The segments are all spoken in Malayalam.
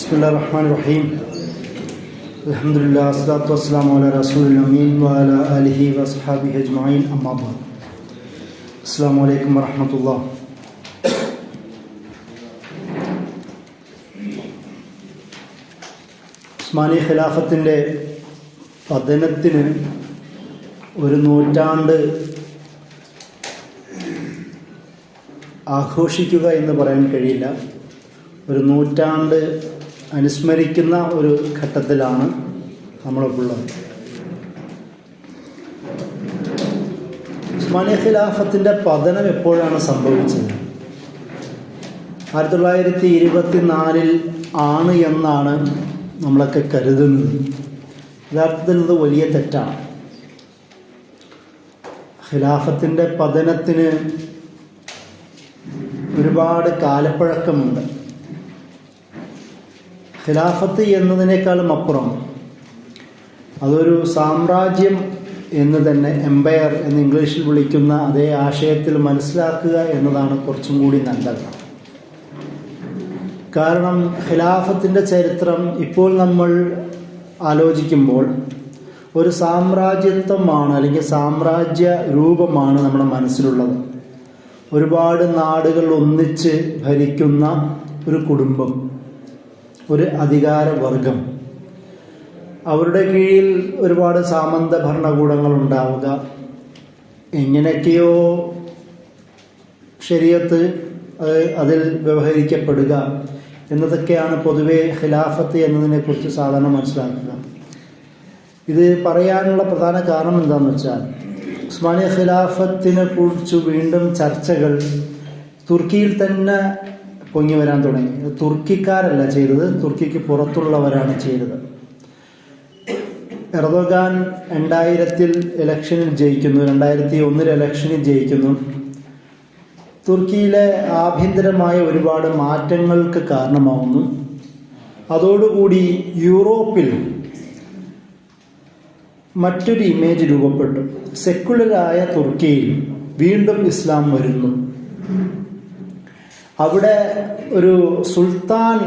Bismillahirrahmanirrahim. Alhamdulillah, salatu wassalamu ala rasulil amin wa ala alihi wa sahbihi ajma'in, amma ba'd. Assalamu alaikum wa rahmatullah. Usmani ഖിലാഫത്തിൻ്റെ പതനത്തിന് ഒരു നൂറ്റാണ്ട് ആഘോഷിക്കുക എന്ന് പറയാൻ കഴിയില്ല. ഒരു നൂറ്റാണ്ട് അനുസ്മരിക്കുന്ന ഒരു ഘട്ടത്തിലാണ് നമ്മളിപ്പോൾ. ഉസ്മാനി ഖിലാഫത്തിൻ്റെ പതനം എപ്പോഴാണ് സംഭവിച്ചത്? 1924 ആണ് എന്നാണ് നമ്മളൊക്കെ കരുതുന്നത്. യഥാർത്ഥത്തിൽ ഇത് വലിയ തെറ്റാണ്. ഖിലാഫത്തിൻ്റെ പതനത്തിന് ഒരുപാട് കാലപ്പഴക്കമുണ്ട്. ഖിലാഫത്ത് എന്നതിനേക്കാളും അപ്പുറം അതൊരു സാമ്രാജ്യം എന്ന് തന്നെ, എംപയർ എന്ന് ഇംഗ്ലീഷിൽ വിളിക്കുന്ന അതേ ആശയത്തിൽ മനസ്സിലാക്കുക എന്നതാണ് കുറച്ചും കൂടി നല്ലത്. കാരണം ഖിലാഫത്തിൻ്റെ ചരിത്രം ഇപ്പോൾ നമ്മൾ ആലോചിക്കുമ്പോൾ ഒരു സാമ്രാജ്യത്വമാണ്, അല്ലെങ്കിൽ സാമ്രാജ്യ രൂപമാണ് നമ്മുടെ മനസ്സിലുള്ളത്. ഒരുപാട് നാടുകൾ ഒന്നിച്ച് ഭരിക്കുന്ന ഒരു കുടുംബം, ഒരു അധികാരവർഗം, അവരുടെ കീഴിൽ ഒരുപാട് സാമന്ത ഭരണകൂടങ്ങൾ ഉണ്ടാവുക, എങ്ങനെയൊക്കെയോ ശരീഅത്ത് അതിൽ വ്യവഹരിക്കപ്പെടുക എന്നതൊക്കെയാണ് പൊതുവെ ഖിലാഫത്ത് എന്നതിനെക്കുറിച്ച് സാധാരണ മനസ്സിലാക്കുക. ഇത് പറയാനുള്ള പ്രധാന കാരണം എന്താണെന്ന് വെച്ചാൽ, ഉസ്മാനി ഖിലാഫത്തിനെ കുറിച്ച് വീണ്ടും ചർച്ചകൾ തുർക്കിയിൽ തന്നെ പൊങ്ങി വരാൻ തുടങ്ങി. തുർക്കിക്കാരല്ല ചെയ്തത്, തുർക്കിക്ക് പുറത്തുള്ളവരാണ് ചെയ്തത്. എർദോഗാൻ 2000 ഇലക്ഷനിൽ ജയിക്കുന്നു, 2001 ഇലക്ഷനിൽ ജയിക്കുന്നു. തുർക്കിയിലെ ആഭ്യന്തരമായ ഒരുപാട് മാറ്റങ്ങൾക്ക് കാരണമാവുന്നു. അതോടുകൂടി യൂറോപ്പിൽ മറ്റൊരു ഇമേജ് രൂപപ്പെട്ടു. സെക്കുലറായ തുർക്കിയിൽ വീണ്ടും ഇസ്ലാം വരുന്നു. അവിടെ ഒരു സുൽത്താൻ,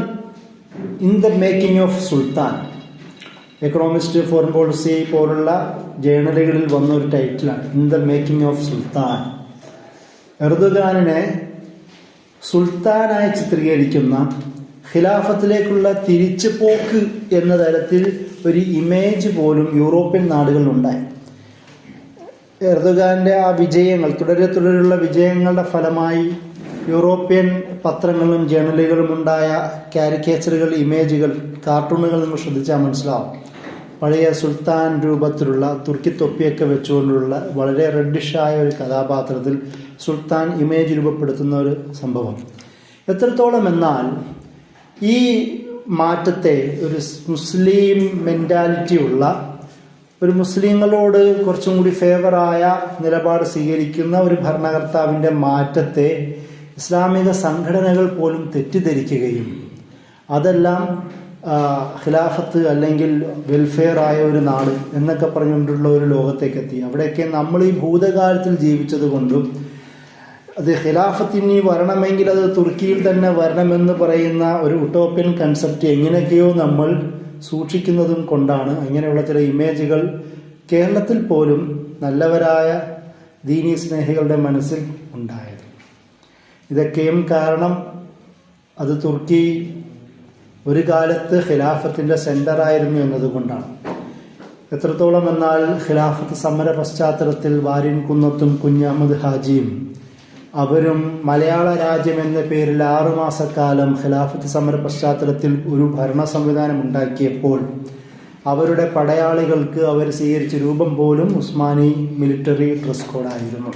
in the making of sultan, economist, foreign policy പോലുള്ള ജേണലുകളിൽ വന്ന ഒരു ടൈറ്റിലാണ്, in the making of sultan. എർദോഗാനിനെ സുൽത്താനായി ചിത്രീകരിക്കുന്ന, ഖിലാഫത്തിലേക്കുള്ള തിരിച്ചുപോക്ക് എന്ന തരത്തിൽ ഒരു ഇമേജ് പോലും യൂറോപ്യൻ നാടുകളിലുണ്ടായി. എർദോഗാന്റെ ആ വിജയങ്ങൾ, തുടരെയുള്ള വിജയങ്ങളുടെ ഫലമായി യൂറോപ്യൻ പത്രങ്ങളിലും ജേണലുകളും ഉണ്ടായ കാരിക്കേച്ചറുകൾ, ഇമേജുകൾ, കാർട്ടൂണുകൾ നിങ്ങൾ ശ്രദ്ധിച്ചാൽ മനസ്സിലാവും. പഴയ സുൽത്താൻ രൂപത്തിലുള്ള, തുർക്കി തൊപ്പിയൊക്കെ വെച്ചുകൊണ്ടുള്ള വളരെ റെഡിഷായ ഒരു കഥാപാത്രത്തിൽ സുൽത്താൻ ഇമേജ് രൂപപ്പെടുത്തുന്ന ഒരു സംഭവം. എത്രത്തോളം എന്നാൽ ഈ മാറ്റത്തെ ഒരു മുസ്ലിം മെൻറ്റാലിറ്റി ഉള്ള, ഒരു മുസ്ലിങ്ങളോട് കുറച്ചും കൂടി ഫേവറായ നിലപാട് സ്വീകരിക്കുന്ന ഒരു ഭരണകർത്താവിൻ്റെ മാറ്റത്തെ ഇസ്ലാമിക സംഘടനകൾ പോലും തെറ്റിദ്ധരിക്കുകയും അതെല്ലാം ഖിലാഫത്ത് അല്ലെങ്കിൽ വെൽഫെയർ ആയ ഒരു നാട് എന്നൊക്കെ പറഞ്ഞുകൊണ്ടുള്ള ഒരു ലോകത്തേക്കെത്തി. അവിടെയൊക്കെ നമ്മൾ ഈ ഭൂതകാലത്തിൽ ജീവിച്ചത് കൊണ്ടും അത് ഖിലാഫത്തിന് വരണമെങ്കിൽ അത് തുർക്കിയിൽ തന്നെ വരണമെന്ന് പറയുന്ന ഒരു ഉട്ടോപ്യൻ കൺസെപ്റ്റ് എങ്ങനെയൊക്കെയോ നമ്മൾ സൂക്ഷിക്കുന്നതും കൊണ്ടാണ് അങ്ങനെയുള്ള ചില ഇമേജുകൾ കേരളത്തിൽ പോലും നല്ലവരായ ദീനീ സ്നേഹികളുടെ മനസ്സിൽ ഉണ്ടായത്. ഇതൊക്കെയും കാരണം അത് തുർക്കി ഒരു കാലത്ത് ഖിലാഫത്തിൻ്റെ സെൻ്ററായിരുന്നു എന്നതുകൊണ്ടാണ്. എത്രത്തോളം എന്നാൽ ഖിലാഫത്ത് സമര പശ്ചാത്തലത്തിൽ വാരിൻ കുന്നത്തും കുഞ്ഞഹമ്മദ് ഹാജിയും അവരും മലയാള രാജ്യം എന്ന പേരിൽ 6 മാസക്കാലം ഖിലാഫത്ത് സമര പശ്ചാത്തലത്തിൽ ഒരു ഭരണ സംവിധാനം ഉണ്ടാക്കിയപ്പോൾ അവരുടെ പടയാളികൾക്ക് അവർ സ്വീകരിച്ച രൂപം പോലും ഉസ്മാനി മിലിറ്ററി ഡ്രസ് കോഡായിരുന്നു.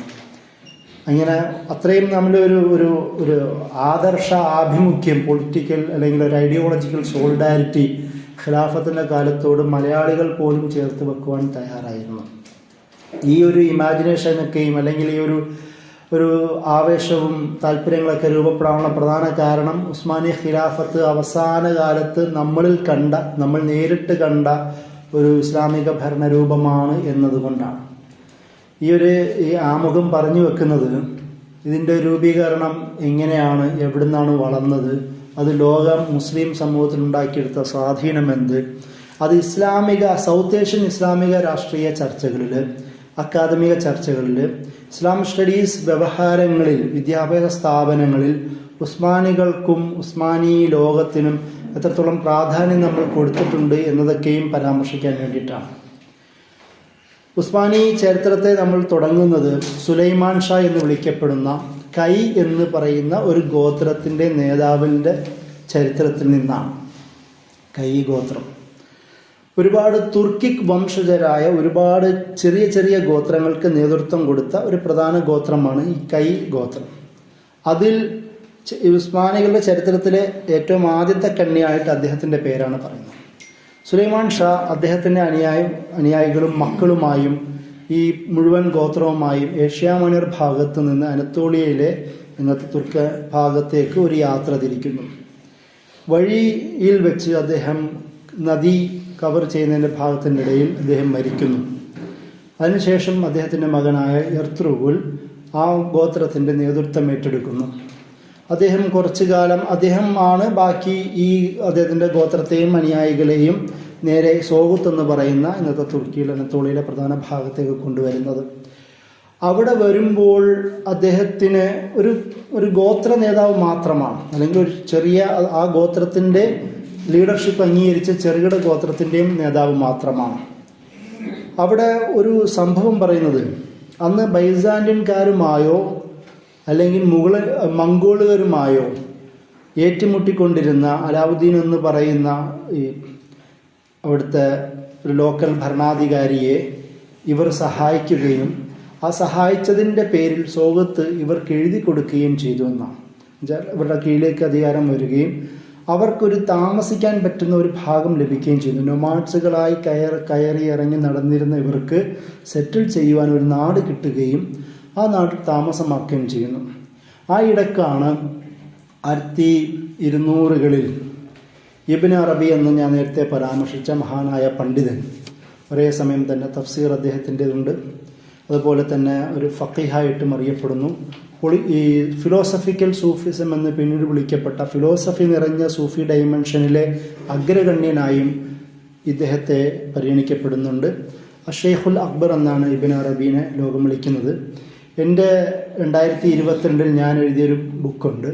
അങ്ങനെ അത്രയും നമ്മുടെ ഒരു ആദർശ ആഭിമുഖ്യം, പൊളിറ്റിക്കൽ അല്ലെങ്കിൽ ഒരു ഐഡിയോളജിക്കൽ സോളിഡാരിറ്റി ഖിലാഫത്തിൻ്റെ കാലത്തോട് മലയാളികൾ പോലും ചേർത്ത് വെക്കുവാൻ തയ്യാറായിരുന്നു. ഈ ഒരു ഇമാജിനേഷനൊക്കെയും അല്ലെങ്കിൽ ഈ ഒരു ആവേശവും താല്പര്യങ്ങളൊക്കെ രൂപപ്പെടാനുള്ള പ്രധാന കാരണം ഉസ്മാനി ഖിലാഫത്ത് അവസാന കാലത്ത് നമ്മൾ നേരിട്ട് കണ്ട ഒരു ഇസ്ലാമിക ഭരണരൂപമാണ് എന്നതുകൊണ്ടാണ്. ഈ ആമുഖം പറഞ്ഞു വെക്കുന്നത് ഇതിൻ്റെ രൂപീകരണം എങ്ങനെയാണ്, എവിടുന്നാണ് വളർന്നത്, അത് മുസ്ലിം സമൂഹത്തിൽ ഉണ്ടാക്കിയെടുത്ത സ്വാധീനമെന്ത്, അത് സൗത്ത് ഏഷ്യൻ ഇസ്ലാമിക രാഷ്ട്രീയ ചർച്ചകളിൽ, അക്കാദമിക ചർച്ചകളിൽ, ഇസ്ലാം സ്റ്റഡീസ് വ്യവഹാരങ്ങളിൽ, വിദ്യാഭ്യാസ സ്ഥാപനങ്ങളിൽ ഉസ്മാനികൾക്കും ഉസ്മാനി ലോകത്തിനും എത്രത്തോളം പ്രാധാന്യം നമ്മൾ കൊടുത്തിട്ടുണ്ട് എന്നതൊക്കെയും പരാമർശിക്കാൻ വേണ്ടിയിട്ടാണ്. ഉസ്മാനി ചരിത്രത്തെ നമ്മൾ തുടങ്ങുന്നത് സുലൈമാൻ ഷാ എന്ന് വിളിക്കപ്പെടുന്ന കൈ എന്ന് പറയുന്ന ഒരു ഗോത്രത്തിൻ്റെ നേതാവിൻ്റെ ചരിത്രത്തിൽ നിന്നാണ്. കൈ ഗോത്രം ഒരുപാട് തുർക്കിക് വംശജരായ ഒരുപാട് ചെറിയ ചെറിയ ഗോത്രങ്ങൾക്ക് നേതൃത്വം കൊടുത്ത ഒരു പ്രധാന ഗോത്രമാണ് ഈ കൈ ഗോത്രം. അതിൽ ഉസ്മാനികളുടെ ചരിത്രത്തിലെ ഏറ്റവും ആദ്യത്തെ കണ്ണിയായിട്ട് അദ്ദേഹത്തിൻ്റെ പേരാണ് പറയുന്നത്. സുലൈമാൻ ഷാ അദ്ദേഹത്തിൻ്റെ അനുയായികളും മക്കളുമായും ഈ മുഴുവൻ ഗോത്രവുമായും ഏഷ്യ മൈനർ ഭാഗത്ത് നിന്ന് അനത്തോളിയയിലെ ഇന്നത്തെ തുർക്ക് ഭാഗത്തേക്ക് ഒരു യാത്ര തിരിക്കുന്നു. വഴിയിൽ വെച്ച് അദ്ദേഹം നദി കവർ ചെയ്യുന്നതിൻ്റെ ഭാഗത്തിൻ്റെ ഇടയിൽ അദ്ദേഹം മരിക്കുന്നു. അതിനുശേഷം അദ്ദേഹത്തിൻ്റെ മകനായ എർത്തുറുൽ ആ ഗോത്രത്തിൻ്റെ നേതൃത്വം ഏറ്റെടുക്കുന്നു. അദ്ദേഹം കുറച്ചു കാലം അദ്ദേഹമാണ് ബാക്കി ഈ അദ്ദേഹത്തിൻ്റെ ഗോത്രത്തെയും അനുയായികളെയും നേരെ സോഗുത്ത് എന്ന് പറയുന്ന ഇന്നത്തെ തുർക്കിയിൽ അനത്തോളിയിലെ പ്രധാന ഭാഗത്തേക്ക് കൊണ്ടുവരുന്നത്. അവിടെ വരുമ്പോൾ അദ്ദേഹത്തിന് ഒരു ഗോത്ര നേതാവ് മാത്രമാണ്, അല്ലെങ്കിൽ ഒരു ചെറിയ ആ ഗോത്രത്തിൻ്റെ ലീഡർഷിപ്പ് അംഗീകരിച്ച ചെറുകിട ഗോത്രത്തിൻ്റെയും നേതാവ് മാത്രമാണ്. അവിടെ ഒരു സംഭവം പറയുന്നത്, അന്ന് ബൈസാൻഡിയൻകാരുമായോ അല്ലെങ്കിൽ മംഗോളുകാരുമായോ ഏറ്റുമുട്ടിക്കൊണ്ടിരുന്ന അലാവുദ്ദീൻ എന്ന് പറയുന്ന ഈ അവിടുത്തെ ഒരു ലോക്കൽ ഭരണാധികാരിയെ ഇവർ സഹായിക്കുകയും ആ സഹായിച്ചതിൻ്റെ പേരിൽ സോഗത്ത് ഇവർക്ക് എഴുതി കൊടുക്കുകയും ചെയ്തു എന്നാണ്. ഇവരുടെ കീഴിലേക്ക് അധികാരം വരികയും അവർക്കൊരു താമസിക്കാൻ പറ്റുന്ന ഒരു ഭാഗം ലഭിക്കുകയും ചെയ്യുന്നു. നൊമാഡ്സുകളായി കയറി ഇറങ്ങി നടന്നിരുന്ന ഇവർക്ക് സെറ്റിൽ ചെയ്യുവാൻ ഒരു നാട് കിട്ടുകയും ആ നാട്ടിൽ താമസമാക്കുകയും ചെയ്യുന്നു. ആ ഇടക്കാണ് 1200-കളിൽ ഇബ്നു അറബി എന്ന് ഞാൻ നേരത്തെ പരാമർശിച്ച മഹാനായ പണ്ഡിതൻ, ഒരേ സമയം തന്നെ തഫ്സീർ അദ്ദേഹത്തിൻ്റെതുണ്ട്, അതുപോലെ തന്നെ ഒരു ഫഖീഹായിട്ടും അറിയപ്പെടുന്നു. ഈ ഫിലോസഫിക്കൽ സൂഫിസം എന്ന് പിന്നീട് വിളിക്കപ്പെട്ട ഫിലോസഫി നിറഞ്ഞ സൂഫി ഡൈമെൻഷനിലെ അഗ്രഗണ്യനായും ഇദ്ദേഹത്തെ പരിഗണിക്കപ്പെടുന്നുണ്ട്. അഷെയ്ഖുൽ അക്ബർ എന്നാണ് ഇബ്നു അറബീനെ ലോകം വിളിക്കുന്നത്. എൻ്റെ 2022 ഞാൻ എഴുതിയൊരു ബുക്കുണ്ട്.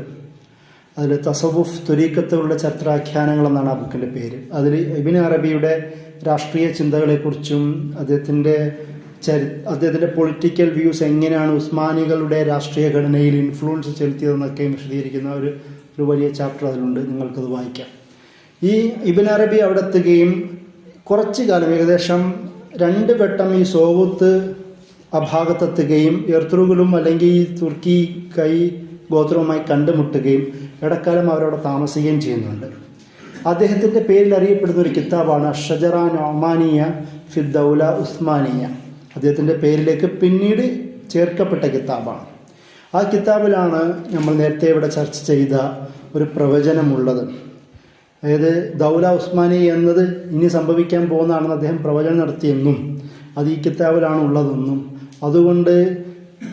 അതിൽ തസവുഫ് ത്വരീക്കത്തുകളുടെ ചരിത്രാഖ്യാനങ്ങൾ എന്നാണ് ആ ബുക്കിൻ്റെ പേര്. അതിൽ ഇബ്നു അറബിയുടെ രാഷ്ട്രീയ ചിന്തകളെക്കുറിച്ചും അദ്ദേഹത്തിൻ്റെ പൊളിറ്റിക്കൽ വ്യൂസ് എങ്ങനെയാണ് ഉസ്മാനികളുടെ രാഷ്ട്രീയ ഘടനയിൽ ഇൻഫ്ലുവൻസ് ചെലുത്തിയതെന്നൊക്കെ വിശദീകരിക്കുന്ന ഒരു വലിയ ചാപ്റ്റർ അതിലുണ്ട്. നിങ്ങൾക്കത് വായിക്കാം. ഈ ഇബ്നു അറബി അവിടെ എത്തുകയും കുറച്ച് കാലം, ഏകദേശം 2 വട്ടം ഈ സോഗുത്ത് ആ ഭാഗത്തെത്തുകയും എർത്തുറുലും അല്ലെങ്കിൽ ഈ തുർക്കി കൈ ഗോത്രവുമായി കണ്ടുമുട്ടുകയും ഇടക്കാലം അവരവിടെ താമസിക്കുകയും ചെയ്യുന്നുണ്ട്. അദ്ദേഹത്തിൻ്റെ പേരിൽ അറിയപ്പെടുന്ന ഒരു കിതാബാണ് ഷജറ നൊമാനിയ ഫി ദൗല ഉസ്മാനിയ. അദ്ദേഹത്തിൻ്റെ പേരിലേക്ക് പിന്നീട് ചേർക്കപ്പെട്ട കിതാബാണ്. ആ കിതാബിലാണ് നമ്മൾ നേരത്തെ ഇവിടെ ചർച്ച ചെയ്ത ഒരു പ്രവചനമുള്ളത്. അതായത് ദൗല ഉസ്മാനി എന്നത് ഇനി സംഭവിക്കാൻ പോകുന്നതാണെന്ന് അദ്ദേഹം പ്രവചനം നടത്തിയെന്നും അത് ഈ കിതാബിലാണ് ഉള്ളതെന്നും അതുകൊണ്ട്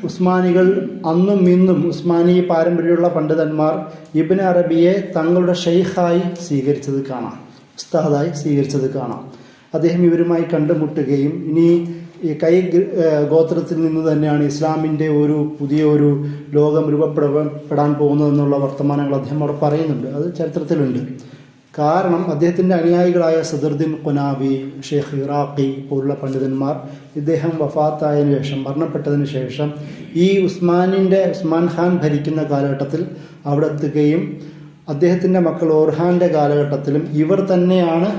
ഉസ്മാനികൾ അന്നും ഇന്നും ഉസ്മാനി പാരമ്പര്യമുള്ള പണ്ഡിതന്മാർ ഇബ്നു അറബിയെ തങ്ങളുടെ ഷെയ്ഖായി സ്വീകരിച്ചത് കാണാം, ഉസ്താദായി സ്വീകരിച്ചത് കാണാം. അദ്ദേഹം ഇവരുമായി കണ്ടുമുട്ടുകയും ഇനി ഈ കൈ ഗോത്രത്തിൽ നിന്ന് തന്നെയാണ് ഇസ്ലാമിൻ്റെ പുതിയ ലോകം രൂപപ്പെടാൻ പോകുന്നതെന്നുള്ള വർത്തമാനങ്ങൾ അദ്ദേഹം അവിടെ പറയുന്നുണ്ട്. അത് ചരിത്രത്തിലുണ്ട്. കാരണം അദ്ദേഹത്തിൻ്റെ അനുയായികളായ സദറുദ്ദീൻ ഖുനാബി, ഷെയ്ഖ് ഇറാഖി പോലുള്ള പണ്ഡിതന്മാർ ഇദ്ദേഹം വഫാത്തായതിനു ശേഷം, മരണപ്പെട്ടതിന് ശേഷം ഈ ഉസ്മാൻ ഖാൻ ഭരിക്കുന്ന കാലഘട്ടത്തിൽ അവിടെ എത്തുകയും അദ്ദേഹത്തിൻ്റെ മക്കൾ ഓർഹാൻ്റെ കാലഘട്ടത്തിലും ഇവർ തന്നെയാണ്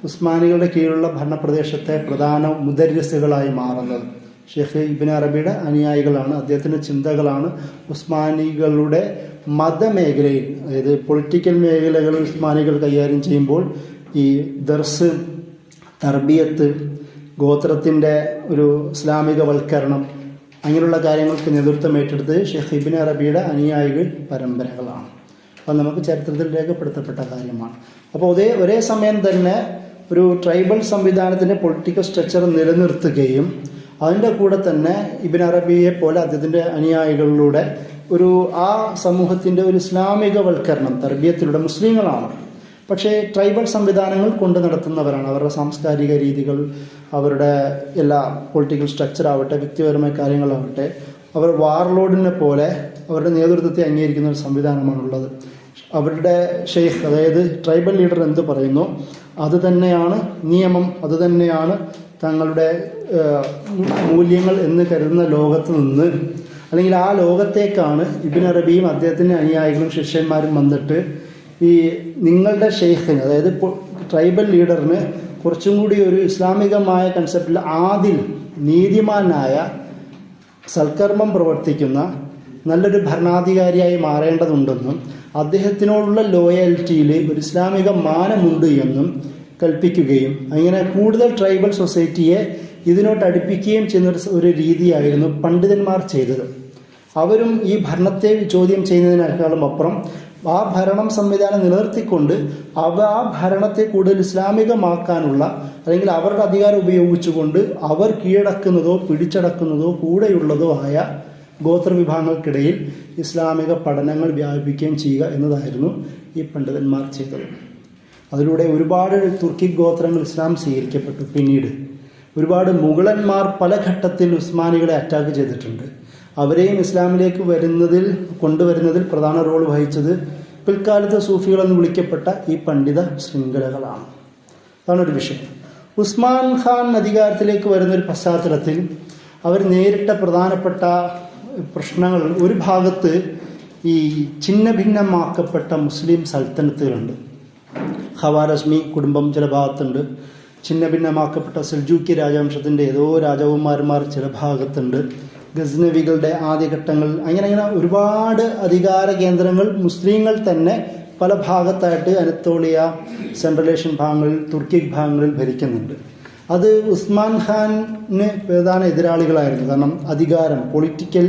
ഉസ്മാനികളുടെ കീഴിലുള്ള ഭരണപ്രദേശത്തെ പ്രധാന മുദരിസുകളായി മാറുന്നത്. ഷെയ്ഖ് ഇബ്നു അറബിയുടെ അനുയായികളാണ്. അദ്ദേഹത്തിൻ്റെ ചിന്തകളാണ് ഉസ്മാനികളുടെ മതമേഖലയിൽ, അതായത് പൊളിറ്റിക്കൽ മേഖലകളിൽ ഉസ്മാനികൾ കൈകാര്യം ചെയ്യുമ്പോൾ ഈ ദർസ്, തർബിയത്ത്, ഗോത്രത്തിൻ്റെ ഒരു ഇസ്ലാമികവൽക്കരണം, അങ്ങനെയുള്ള കാര്യങ്ങൾക്ക് നേതൃത്വം ഏറ്റെടുത്ത് ഷെയ്ഖ് ഇബ്നു അറബിയുടെ അനുയായികൾ പരമ്പരകളാണ്. അത് നമുക്ക് ചരിത്രത്തിൽ രേഖപ്പെടുത്തപ്പെട്ട കാര്യമാണ്. അപ്പോൾ ഒരേ സമയം തന്നെ ഒരു ട്രൈബൽ സംവിധാനത്തിൻ്റെ പൊളിറ്റിക്കൽ സ്ട്രക്ചർ നിലനിർത്തുകയും അതിൻ്റെ കൂടെ തന്നെ ഇബ്നു അറബിയെ പോലെ അദ്ദേഹത്തിൻ്റെ അനുയായികളിലൂടെ ആ സമൂഹത്തിൻ്റെ ഒരു ഇസ്ലാമികവൽക്കരണം തർബിയത്തിലൂടെ മുസ്ലിങ്ങളാണ്, പക്ഷേ ട്രൈബൽ സംവിധാനങ്ങൾ കൊണ്ട് നടത്തുന്നവരാണ്. അവരുടെ സാംസ്കാരിക രീതികൾ, അവരുടെ എല്ലാ പൊളിറ്റിക്കൽ സ്ട്രക്ചർ ആവട്ടെ, വ്യക്തിപരമായ കാര്യങ്ങളാവട്ടെ, അവർ വാർലോഡിനെ പോലെ അവരുടെ നേതൃത്വത്തെ അംഗീകരിക്കുന്ന ഒരു സംവിധാനമാണുള്ളത്. അവരുടെ ഷെയ്ഖ്, അതായത് ട്രൈബൽ ലീഡർ എന്ത് പറയുന്നു അത് തന്നെയാണ് നിയമം, അത് തന്നെയാണ് തങ്ങളുടെ മൂല്യങ്ങൾ എന്ന് കരുതുന്ന ലോകത്ത് നിന്ന്, അല്ലെങ്കിൽ ആ ലോകത്തേക്കാണ് ഇബ്നു അറബിയും അദ്ദേഹത്തിൻ്റെ അനുയായികളും ശിഷ്യന്മാരും വന്നിട്ട് ഈ നിങ്ങളുടെ ഷെയ്ഖിന്, അതായത് ട്രൈബൽ ലീഡറിന് കുറച്ചും കൂടി ഒരു ഇസ്ലാമികമായ കൺസെപ്റ്റിൽ ആദിൽ, നീതിമാനായ, സൽക്കർമ്മം പ്രവർത്തിക്കുന്ന നല്ലൊരു ഭരണാധികാരിയായി മാറേണ്ടതുണ്ടെന്നും അദ്ദേഹത്തിനോടുള്ള ലോയാലിറ്റിയിൽ ഒരു ഇസ്ലാമിക മാനമുണ്ട് എന്നും കൽപ്പിക്കുകയും അങ്ങനെ കൂടുതൽ ട്രൈബൽ സൊസൈറ്റിയെ ഇതിനോട്ട് അടുപ്പിക്കുകയും ചെയ്യുന്ന ഒരു രീതിയായിരുന്നു പണ്ഡിതന്മാർ ചെയ്തത്. അവരും ഈ ഭരണത്തെ ചോദ്യം ചെയ്യുന്നതിനേക്കാളും അപ്പുറം ആ ഭരണം സംവിധാനം നിലനിർത്തിക്കൊണ്ട് ആ ഭരണത്തെ കൂടുതൽ ഇസ്ലാമികമാക്കാനുള്ള, അല്ലെങ്കിൽ അവരുടെ അധികാരം ഉപയോഗിച്ചുകൊണ്ട് അവർ കീഴടക്കുന്നതോ പിടിച്ചടക്കുന്നതോ കൂടെയുള്ളതോ ആയ ഗോത്രവിഭാഗങ്ങൾക്കിടയിൽ ഇസ്ലാമിക പഠനങ്ങൾ വ്യാപിപ്പിക്കുകയും ചെയ്യുക എന്നതായിരുന്നു ഈ പണ്ഡിതന്മാർ ചെയ്തത്. അതിലൂടെ ഒരുപാട് തുർക്കി ഗോത്രങ്ങൾ ഇസ്ലാം സ്വീകരിക്കപ്പെട്ടു. പിന്നീട് ഒരുപാട് മുഗളന്മാർ പല ഘട്ടത്തിൽ ഉസ്മാനികളെ അറ്റാക്ക് ചെയ്തിട്ടുണ്ട്. അവരെയും ഇസ്ലാമിലേക്ക് കൊണ്ടുവരുന്നതിൽ പ്രധാന റോൾ വഹിച്ചത് പിൽക്കാലത്ത് സൂഫികളെന്ന് വിളിക്കപ്പെട്ട ഈ പണ്ഡിത ശൃംഖലകളാണ്. അതാണൊരു വിഷയം. ഉസ്മാൻ ഖാൻ അധികാരത്തിലേക്ക് വരുന്നൊരു പശ്ചാത്തലത്തിൽ അവർ നേരിട്ട പ്രധാനപ്പെട്ട പ്രശ്നങ്ങൾ, ഒരു ഭാഗത്ത് ഈ ഛിന്ന ഭിന്നമാക്കപ്പെട്ട മുസ്ലിം സൽത്തനത്തുകളുണ്ട്. ഖവാരസ്മി കുടുംബം ചില ഭാഗത്തുണ്ട്, ഛിന്ന ഭിന്നമാക്കപ്പെട്ട സെൽജൂക്കി രാജവംശത്തിൻ്റെ ഏതോ രാജകുമാരന്മാർ ചില ഭാഗത്തുണ്ട്, ഗസ്നവികളുടെ ആദ്യഘട്ടങ്ങൾ, അങ്ങനെ ഒരുപാട് അധികാര കേന്ദ്രങ്ങൾ മുസ്ലിങ്ങൾ തന്നെ പല ഭാഗത്തായിട്ട് അനത്തോളിയ, സെൻട്രൽ ഏഷ്യൻ ഭാഗങ്ങളിൽ, തുർക്കിക് ഭാഗങ്ങളിൽ ഭരിക്കുന്നുണ്ട്. അത് ഉസ്മാൻ ഖാന് പ്രധാന എതിരാളികളായിരുന്നു. കാരണം അധികാരം, പൊളിറ്റിക്കൽ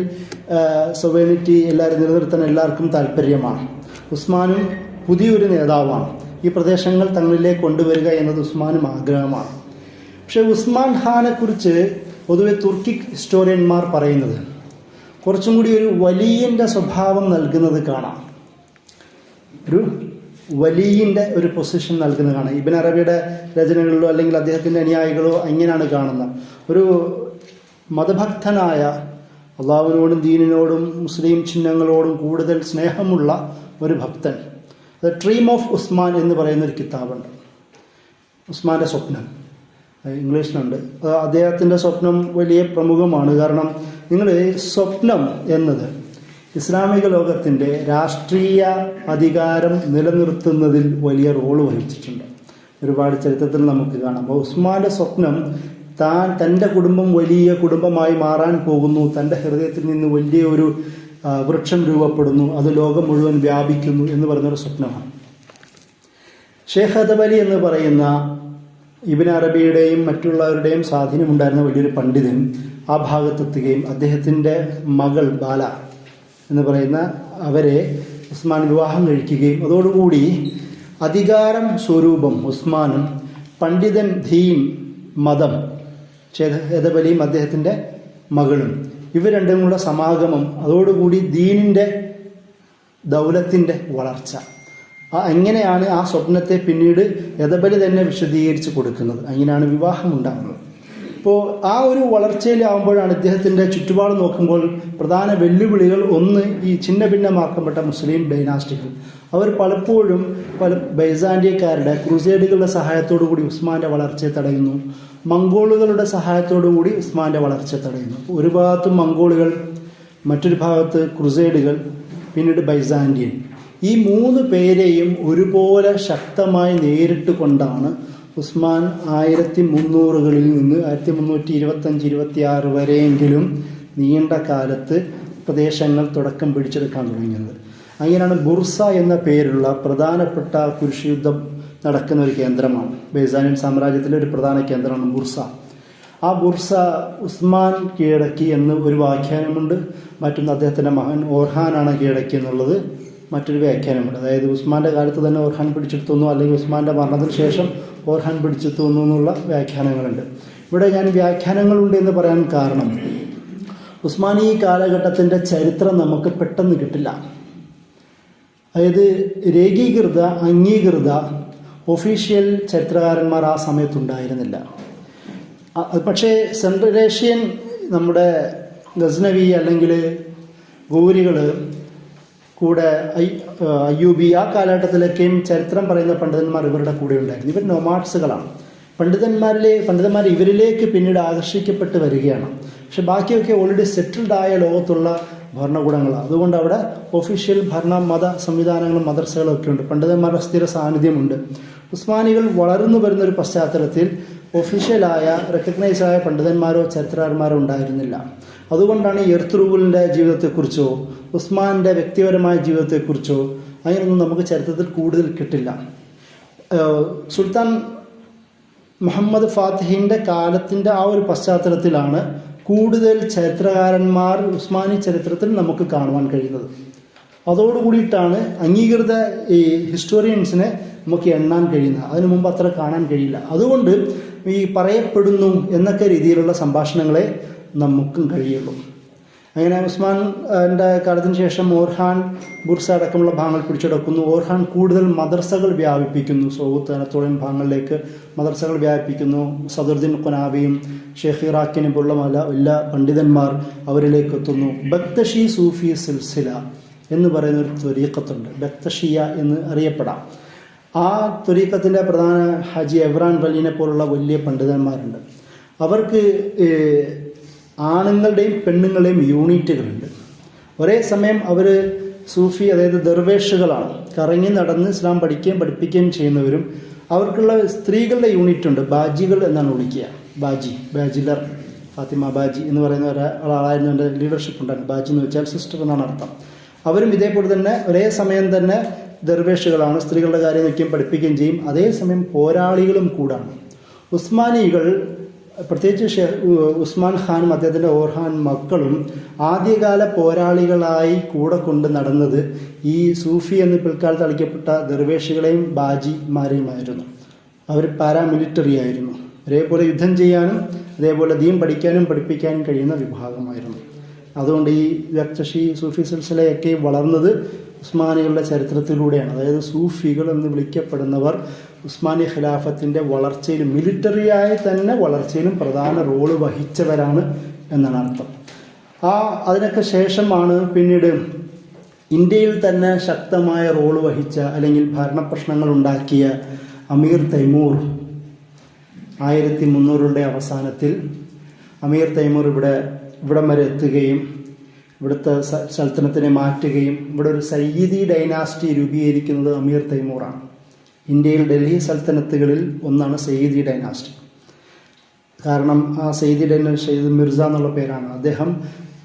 സൊവേണിറ്റി എല്ലാവരും നിലനിർത്താൻ എല്ലാവർക്കും താല്പര്യമാണ്. ഉസ്മാനും പുതിയൊരു നേതാവാണ്. ഈ പ്രദേശങ്ങൾ തങ്ങളിലേക്ക് കൊണ്ടുവരിക എന്നത് ഉസ്മാനും ആഗ്രഹമാണ്. പക്ഷേ ഉസ്മാൻ ഖാനെക്കുറിച്ച് പൊതുവെ തുർക്കിക് ഹിസ്റ്റോറിയന്മാർ പറയുന്നത് കുറച്ചും കൂടി ഒരു വലിയൻ്റെ സ്വഭാവം നൽകുന്നത് കാണാം. ഒരു വലിയൻ്റെ ഒരു പൊസിഷൻ നൽകുന്നത് കാണാം. ഇബ്നു അറബിയുടെ രചനകളിലോ അല്ലെങ്കിൽ അദ്ദേഹത്തിൻ്റെ അനുയായികളോ അങ്ങനെയാണ് കാണുന്നത്. ഒരു മതഭക്തനായ, അള്ളാഹുവിനോടും ദീനിനോടും മുസ്ലിം ചിഹ്നങ്ങളോടും കൂടുതൽ സ്നേഹമുള്ള ഒരു ഭക്തൻ. ദ ഡ്രീം ഓഫ് ഉസ്മാൻ എന്ന് പറയുന്നൊരു കിതാബുണ്ട്. ഉസ്മാൻ്റെ സ്വപ്നം ഇംഗ്ലീഷിലുണ്ട്. അദ്ദേഹത്തിൻ്റെ സ്വപ്നം വലിയ പ്രമുഖമാണ്. കാരണം നിങ്ങൾ സ്വപ്നം എന്നത് ഇസ്ലാമിക ലോകത്തിൻ്റെ രാഷ്ട്രീയ അധികാരം നിലനിർത്തുന്നതിൽ വലിയ റോള് വഹിച്ചിട്ടുണ്ട്. ഒരുപാട് ചരിത്രത്തിൽ നമുക്ക് കാണാം. അപ്പോൾ ഉസ്മാൻ്റെ സ്വപ്നം തൻ്റെ കുടുംബം വലിയ കുടുംബമായി മാറാൻ പോകുന്നു, തൻ്റെ ഹൃദയത്തിൽ നിന്ന് വലിയൊരു വൃക്ഷം രൂപപ്പെടുന്നു, അത് ലോകം മുഴുവൻ വ്യാപിക്കുന്നു എന്ന് പറയുന്നൊരു സ്വപ്നമാണ്. ഷെയ്ഖ് അദബലി എന്ന് പറയുന്ന ഇബ്നു അറബിയുടെയും മറ്റുള്ളവരുടെയും സ്വാധീനമുണ്ടായിരുന്ന വലിയൊരു പണ്ഡിതൻ ആ ഭാഗത്തെത്തുകയും അദ്ദേഹത്തിൻ്റെ മകൾ ബാല എന്ന് പറയുന്ന അവരെ ഉസ്മാൻ വിവാഹം കഴിക്കുകയും അതോടുകൂടി അധികാരം സ്വരൂപം ഉസ്മാനും പണ്ഡിതൻ ദീൻ മതം ഷെയ്ഖ് അദ്ദേഹത്തിൻ്റെ മകളും ഇവർ രണ്ടും കൂടെ സമാഗമം, അതോടുകൂടി ദീനിൻ്റെ ദൗലത്തിൻ്റെ വളർച്ച. അങ്ങനെയാണ് ആ സ്വപ്നത്തെ പിന്നീട് എദബലി തന്നെ വിശദീകരിച്ച് കൊടുക്കുന്നത്. അങ്ങനെയാണ് വിവാഹം ഉണ്ടാകുന്നത്. അപ്പോൾ ആ ഒരു വളർച്ചയിലാവുമ്പോഴാണ് ഇദ്ദേഹത്തിൻ്റെ ചുറ്റുപാട് നോക്കുമ്പോൾ പ്രധാന വെല്ലുവിളികൾ ഒന്ന് ഈ ഛിന്ന ഭിന്നമാക്കപ്പെട്ട മുസ്ലിം ഡൈനാസ്റ്റികൾ. അവർ പലപ്പോഴും ബൈസാൻഡിയക്കാരുടെ ക്രൂസേഡുകളുടെ സഹായത്തോടു കൂടി ഉസ്മാൻ്റെ വളർച്ചയെ തടയുന്നു, മംഗോളുകളുടെ സഹായത്തോടു കൂടി ഉസ്മാൻ്റെ വളർച്ചയെ തടയുന്നു. ഒരു ഭാഗത്ത് മംഗോളുകൾ, മറ്റൊരു ഭാഗത്ത് ക്രൂസേഡുകൾ, പിന്നീട് ബൈസാൻഡിയൻ. ഈ മൂന്ന് പേരെയും ഒരുപോലെ ശക്തമായി നേരിട്ട് കൊണ്ടാണ് ഉസ്മാൻ 1300-കളിൽ നിന്ന് 1325-26 വരെയെങ്കിലും നീണ്ട കാലത്ത് പ്രദേശങ്ങൾ തുടക്കം പിടിച്ചെടുക്കാൻ തുടങ്ങിയത്. അങ്ങനെയാണ് ബുർസ എന്ന പേരുള്ള പ്രധാനപ്പെട്ട കുരിശുയുദ്ധം നടക്കുന്ന ഒരു കേന്ദ്രമാണ്. ബൈസാനിയൻ സാമ്രാജ്യത്തിലെ ഒരു പ്രധാന കേന്ദ്രമാണ് ബുർസ. ആ ബുർസ ഉസ്മാൻ കീഴടക്കി എന്ന് ഒരു വ്യാഖ്യാനമുണ്ട്. മറ്റൊന്ന് അദ്ദേഹത്തിൻ്റെ മകൻ ഓർഹാനാണ് കീഴടക്കി എന്നുള്ളത് മറ്റൊരു വ്യാഖ്യാനമുണ്ട്. അതായത് ഉസ്മാൻ്റെ കാലത്ത് തന്നെ ഓർഹാൻ പിടിച്ചെടുത്തുന്നു, അല്ലെങ്കിൽ ഉസ്മാൻ്റെ മരണത്തിന് ശേഷം ഓർഹാൻ പിടിച്ചെത്തുന്നു എന്നുള്ള വ്യാഖ്യാനങ്ങളുണ്ട്. ഇവിടെ ഞാൻ വ്യാഖ്യാനങ്ങളുണ്ട് എന്ന് പറയാൻ കാരണം ഉസ്മാനി കാലഘട്ടത്തിൻ്റെ ചരിത്രം നമുക്ക് പെട്ടെന്ന് കിട്ടില്ല. അതായത് രേഖീകൃത അംഗീകൃത ഒഫീഷ്യൽ ചരിത്രകാരന്മാർ ആ സമയത്തുണ്ടായിരുന്നില്ല. പക്ഷേ സെൻട്രൽ ഏഷ്യൻ നമ്മുടെ ഗസ്നവി അല്ലെങ്കിൽ ഗൗരികൾ കൂടെ അയ്യൂബി ആ കാലഘട്ടത്തിലൊക്കെയും ചരിത്രം പറയുന്ന പണ്ഡിതന്മാർ ഇവരുടെ കൂടെ ഉണ്ടായിരുന്നു. ഇവർ നൊമാഡ്സുകളാണ്. പണ്ഡിതന്മാർ ഇവരിലേക്ക് പിന്നീട് ആകർഷിക്കപ്പെട്ട് വരികയാണ്. പക്ഷെ ബാക്കിയൊക്കെ ഓൾറെഡി സെറ്റിൽഡ് ആയ ലോകത്തുള്ള ഭരണകൂടങ്ങളാണ്. അതുകൊണ്ട് അവിടെ ഒഫീഷ്യൽ ഭരണ മത സംവിധാനങ്ങളും മദ്രസകളും ഒക്കെ ഉണ്ട്. പണ്ഡിതന്മാരുടെ സ്ഥിര സാന്നിധ്യമുണ്ട്. ഉസ്മാനികൾ വളർന്നു വരുന്നൊരു പശ്ചാത്തലത്തിൽ ഒഫീഷ്യലായ റെക്കഗ്നൈസായ പണ്ഡിതന്മാരോ ചരിത്രകാരന്മാരോ ഉണ്ടായിരുന്നില്ല. അതുകൊണ്ടാണ് എർത്തുറുഗുലിൻ്റെ ജീവിതത്തെക്കുറിച്ചോ ഉസ്മാൻ്റെ വ്യക്തിപരമായ ജീവിതത്തെക്കുറിച്ചോ അങ്ങനെയൊന്നും നമുക്ക് ചരിത്രത്തിൽ കൂടുതൽ കിട്ടില്ല. സുൽത്താൻ മുഹമ്മദ് ഫാത്തിഹിൻ്റെ കാലത്തിൻ്റെ ആ ഒരു പശ്ചാത്തലത്തിലാണ് കൂടുതൽ ചരിത്രകാരന്മാർ ഉസ്മാനി ചരിത്രത്തിൽ നമുക്ക് കാണുവാൻ കഴിയുന്നത്. അതോടുകൂടിയിട്ടാണ് അംഗീകൃത ഈ ഹിസ്റ്റോറിയൻസിനെ നമുക്ക് എണ്ണാൻ കഴിയുന്നത്. അതിനു മുമ്പ് അത്ര കാണാൻ കഴിയില്ല. അതുകൊണ്ട് ഈ പറയപ്പെടുന്നു എന്നൊക്കെ രീതിയിലുള്ള സംഭാഷണങ്ങളെ നമുക്കും കഴിയുള്ളൂ. അങ്ങനെ ഉസ്മാൻ്റെ കാലത്തിന് ശേഷം ഓർഹാൻ ബുർസ അടക്കമുള്ള ഭാഗങ്ങൾ പിടിച്ചെടുക്കുന്നു. ഓർഹാൻ കൂടുതൽ മദ്രസകൾ വ്യാപിപ്പിക്കുന്നു. സൗത്ത് അനത്തോളിയൻ ഭാഗങ്ങളിലേക്ക് മദ്രസകൾ വ്യാപിപ്പിക്കുന്നു. സദറുദ്ദീൻ ഖുനാബിയും ഷെയ്ഖ് ഇറാഖിനെ പോലുള്ള എല്ലാ പണ്ഡിതന്മാർ അവരിലേക്ക് എത്തുന്നു. ബക്തഷി സൂഫി സിൽസില എന്ന് പറയുന്ന ഒരു ത്വരീഖത്തുണ്ട്. ബക്തഷിയ എന്ന് അറിയപ്പെടാം. ആ ത്വരീഖത്തിൻ്റെ പ്രധാന ഹാജി എബ്രാൻ വലീനെ പോലുള്ള വലിയ പണ്ഡിതന്മാരുണ്ട്. അവർക്ക് ആണുങ്ങളുടെയും പെണ്ണുങ്ങളുടെയും യൂണിറ്റുകളുണ്ട്. ഒരേ സമയം അവർ സൂഫി, അതായത് ദർവേഷുകളാണ്. കറങ്ങി നടന്ന് ഇസ്ലാം പഠിക്കുകയും പഠിപ്പിക്കുകയും ചെയ്യുന്നവരും. അവർക്കുള്ള സ്ത്രീകളുടെ യൂണിറ്റ് ഉണ്ട്. ബാജികൾ എന്നാണ് വിളിക്കുക. ബാജിലർ, ഫാത്തിമ ബാജി എന്ന് പറയുന്ന ഒരാളായിരുന്നു. എൻ്റെ ലീഡർഷിപ്പ് ഉണ്ടായിരുന്നു. ബാജി എന്ന് വെച്ചാൽ സിസ്റ്റർ എന്നാണ് അർത്ഥം. അവരും ഇതേപോലെ തന്നെ ഒരേ സമയം തന്നെ ദർവേഷുകളാണ്. സ്ത്രീകളുടെ കാര്യം നോക്കിയും പഠിപ്പിക്കുകയും ചെയ്യും. അതേസമയം പോരാളികളും കൂടാണ്. ഉസ്മാനികൾ, പ്രത്യേകിച്ച് ഉസ്മാൻ ഖാനും അദ്ദേഹത്തിൻ്റെ ഓർഹാൻ മക്കളും ആദ്യകാല പോരാളികളായി കൂടെ കൊണ്ട് നടന്നത് ഈ സൂഫി എന്ന് പിൽക്കാലത്ത് അളിക്കപ്പെട്ട ദർവേഷുകളെയും ബാജിമാരെയുമായിരുന്നു. അവർ പാരാമിലിറ്ററി ആയിരുന്നു. ഒരേപോലെ യുദ്ധം ചെയ്യാനും അതേപോലെ ദീൻ പഠിക്കാനും പഠിപ്പിക്കാനും കഴിയുന്ന വിഭാഗമായിരുന്നു. അതുകൊണ്ട് ഈ ബക്തഷി സൂഫി സിൽസിലയൊക്കെ വളർന്നത് ഉസ്മാനികളുടെ ചരിത്രത്തിലൂടെയാണ്. അതായത് സൂഫികൾ എന്ന് വിളിക്കപ്പെടുന്നവർ ഉസ്മാനി ഖിലാഫത്തിൻ്റെ വളർച്ചയിലും മിലിറ്ററിയായി തന്നെ വളർച്ചയിലും പ്രധാന റോള് വഹിച്ചവരാണ് എന്നാണ് അർത്ഥം. അതിനൊക്കെ ശേഷമാണ് പിന്നീട് ഇന്ത്യയിൽ തന്നെ ശക്തമായ റോള് വഹിച്ച അല്ലെങ്കിൽ ഭരണപ്രശ്നങ്ങൾ ഉണ്ടാക്കിയ അമീർ തൈമൂർ 1300കളുടെ അവസാനത്തിൽ അമീർ തൈമൂർ ഇവിടം വരെ എത്തുകയും ഇവിടുത്തെ സൽത്തനത്തിനെ മാറ്റുകയും ഇവിടെ ഒരു സയ്യിദി ഡൈനാസ്റ്റി രൂപീകരിക്കുന്നത് അമീർ തൈമൂറാണ്. ഇന്ത്യയിൽ ഡൽഹി സൽത്തനത്തുകളിൽ ഒന്നാണ് സയ്യിദി ഡൈനാസ്റ്റി. കാരണം ആ സയ്യിദി ഡൈനാസ്റ്റി സയ്യിദ് മിർസ എന്നുള്ള പേരാണ്. അദ്ദേഹം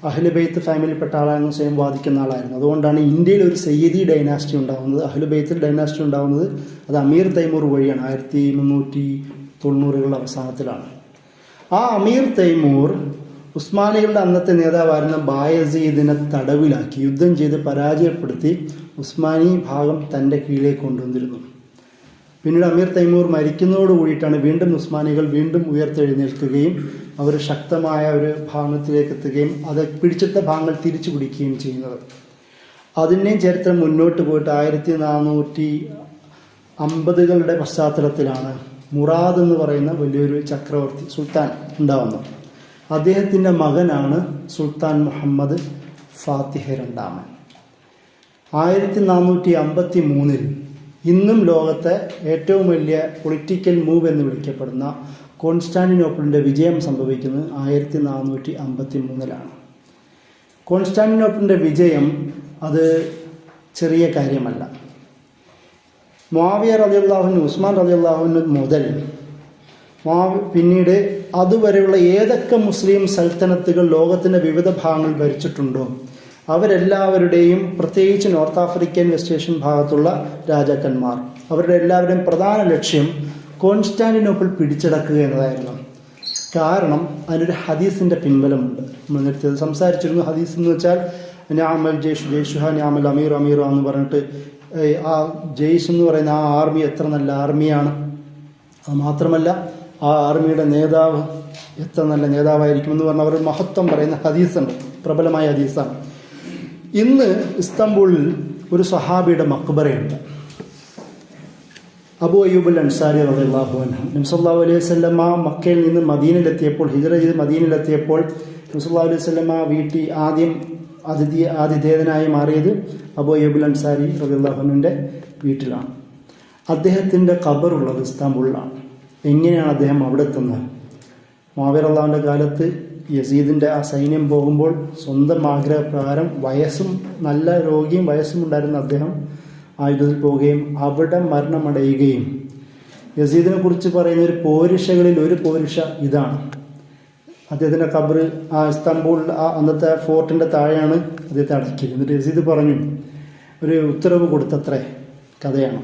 അഹ്ലുബൈത്ത് ഫാമിലിയിൽപ്പെട്ട ആളാണെന്ന് സ്വയം വാദിക്കുന്ന ആളായിരുന്നു. അതുകൊണ്ടാണ് ഇന്ത്യയിൽ ഒരു സയ്യിദി ഡൈനാസ്റ്റി ഉണ്ടാകുന്നത്. അഹ്ലുബൈത്തിൽ ഡൈനാസ്റ്റി ഉണ്ടാകുന്നത് അത് അമീർ തൈമൂർ വഴിയാണ്. 1390കളുടെ അവസാനത്തിലാണ്. ആ അമീർ തൈമൂർ ഉസ്മാനികളുടെ അന്നത്തെ നേതാവായിരുന്ന ബായസീദിനെ തടവിലാക്കി യുദ്ധം ചെയ്ത് പരാജയപ്പെടുത്തി ഉസ്മാനി ഭാഗം തൻ്റെ കീഴിലേക്ക് കൊണ്ടുവന്നിരുന്നു. പിന്നീട് അമീർ തൈമൂർ മരിക്കുന്നതോടുകൂടിയിട്ടാണ് വീണ്ടും ഉസ്മാനികൾ വീണ്ടും ഉയർത്തെഴുന്നേൽക്കുകയും അവർ ശക്തമായ ഒരു ഭാഗത്തിലേക്ക് എത്തുകയും അത് പിടിച്ചെടുത്ത ഭാഗങ്ങൾ തിരിച്ചു പിടിക്കുകയും ചെയ്യുന്നത്. അതിൻ്റെയും ചരിത്രം മുന്നോട്ട് പോയിട്ട് 1450കളുടെ പശ്ചാത്തലത്തിലാണ് മുറാദ് എന്ന് പറയുന്ന വലിയൊരു ചക്രവർത്തി സുൽത്താൻ ഉണ്ടാവുന്നത്. അദ്ദേഹത്തിൻ്റെ മകനാണ് സുൽത്താൻ മുഹമ്മദ് ഫാത്തിഹ് രണ്ടാമൻ. 1453 ഇന്നും ലോകത്തെ ഏറ്റവും വലിയ പൊളിറ്റിക്കൽ മൂവ് എന്ന് വിളിക്കപ്പെടുന്ന കോൺസ്റ്റാന്റിനോപ്പിളിൻ്റെ വിജയം സംഭവിക്കുന്നത് 1453 കോൺസ്റ്റാന്റിനോപ്പിളിൻ്റെ വിജയം അത് ചെറിയ കാര്യമല്ല. മുആവിയ റളിയല്ലാഹു അൻഹു, ഉസ്മാൻ റളിയല്ലാഹു അൻഹു മുതൽ പിന്നീട് അതുവരെയുള്ള ഏതൊക്കെ മുസ്ലിം സൽത്തനത്തുകൾ ലോകത്തിൻ്റെ വിവിധ ഭാഗങ്ങൾ ഭരിച്ചിട്ടുണ്ടോ അവരെല്ലാവരുടെയും, പ്രത്യേകിച്ച് നോർത്ത് ആഫ്രിക്കൻ വെസ്റ്റ് ഏഷ്യൻ ഭാഗത്തുള്ള രാജാക്കന്മാർ, അവരുടെ എല്ലാവരുടെയും പ്രധാന ലക്ഷ്യം കോൺസ്റ്റാന്റിനോപ്പിൾ പിടിച്ചടക്കുക എന്നതായിരുന്നു. കാരണം അതിനൊരു ഹദീസിൻ്റെ പിൻബലമുണ്ട്. നമ്മൾ നേരത്തെ സംസാരിച്ചിരുന്നു. ഹദീസ് എന്ന് വെച്ചാൽ ഞാമൽ ജയ്ഷുഹ ഞാമൽ അമീർ അമീർ എന്ന് പറഞ്ഞിട്ട് ആ ജയ്ഷ് എന്ന് പറയുന്ന ആ ആർമി എത്ര നല്ല ആർമിയാണ്. അത് മാത്രമല്ല ആ ആർമിയുടെ നേതാവ് എത്ര നല്ല നേതാവായിരിക്കുമെന്ന് പറഞ്ഞ അവർ മഹത്വം പറയുന്ന ഹദീസുണ്ട്. പ്രബലമായ ഹദീസാണ്. ഇന്ന് ഇസ്താംബൂളിൽ ഒരു സഹാബിയുടെ മക്ബറയുണ്ട്. അബൂ അയ്യൂബ് അൽ അൻസാരി റളിയല്ലാഹു അൻഹു. നബി സല്ലല്ലാഹു അലൈഹി വസല്ലമ മക്കയിൽ നിന്ന് മദീനയിലെത്തിയപ്പോൾ, ഹിജ്റ ചെയ്ത് മദീനയിലെത്തിയപ്പോൾ നബി സല്ലല്ലാഹു അലൈഹി വസല്ലമ വീട്ടിൽ ആദ്യം ആതിഥേയനായി മാറിയത് അബൂ അയ്യൂബ് അൽ അൻസാരി റളിയല്ലാഹു അൻഹുവിൻ്റെ വീട്ടിലാണ്. അദ്ദേഹത്തിൻ്റെ ഖബറുള്ളത് ഇസ്താംബൂളിലാണ്. എങ്ങനെയാണ് അദ്ദേഹം അവിടെ എത്തുന്നത്? മുആവിയ റളിയല്ലാഹുവിൻ്റെ കാലത്ത് യസീദിൻ്റെ ആ സൈന്യം പോകുമ്പോൾ സ്വന്തം ആഗ്രഹപ്രകാരം നല്ല രോഗിയും വയസ്സും ഉണ്ടായിരുന്ന അദ്ദേഹം ആ യുദ്ധത്തിൽ പോവുകയും അവിടെ മരണമടയുകയും, യസീദിനെ കുറിച്ച് പറയുന്ന ഒരു പോരിഷകളിൽ ഒരു പോരിഷ ഇതാണ്. അദ്ദേഹത്തിൻ്റെ ഖബർ ആ ഇസ്താംബൂൾ അന്നത്തെ ഫോർട്ടിൻ്റെ താഴെയാണ് അദ്ദേഹത്തെ അടക്കിയത്. എന്നിട്ട് യസീദ് പറഞ്ഞു, ഒരു ഉത്തരവ് കൊടുത്തത്രേ, കഥയാണ്.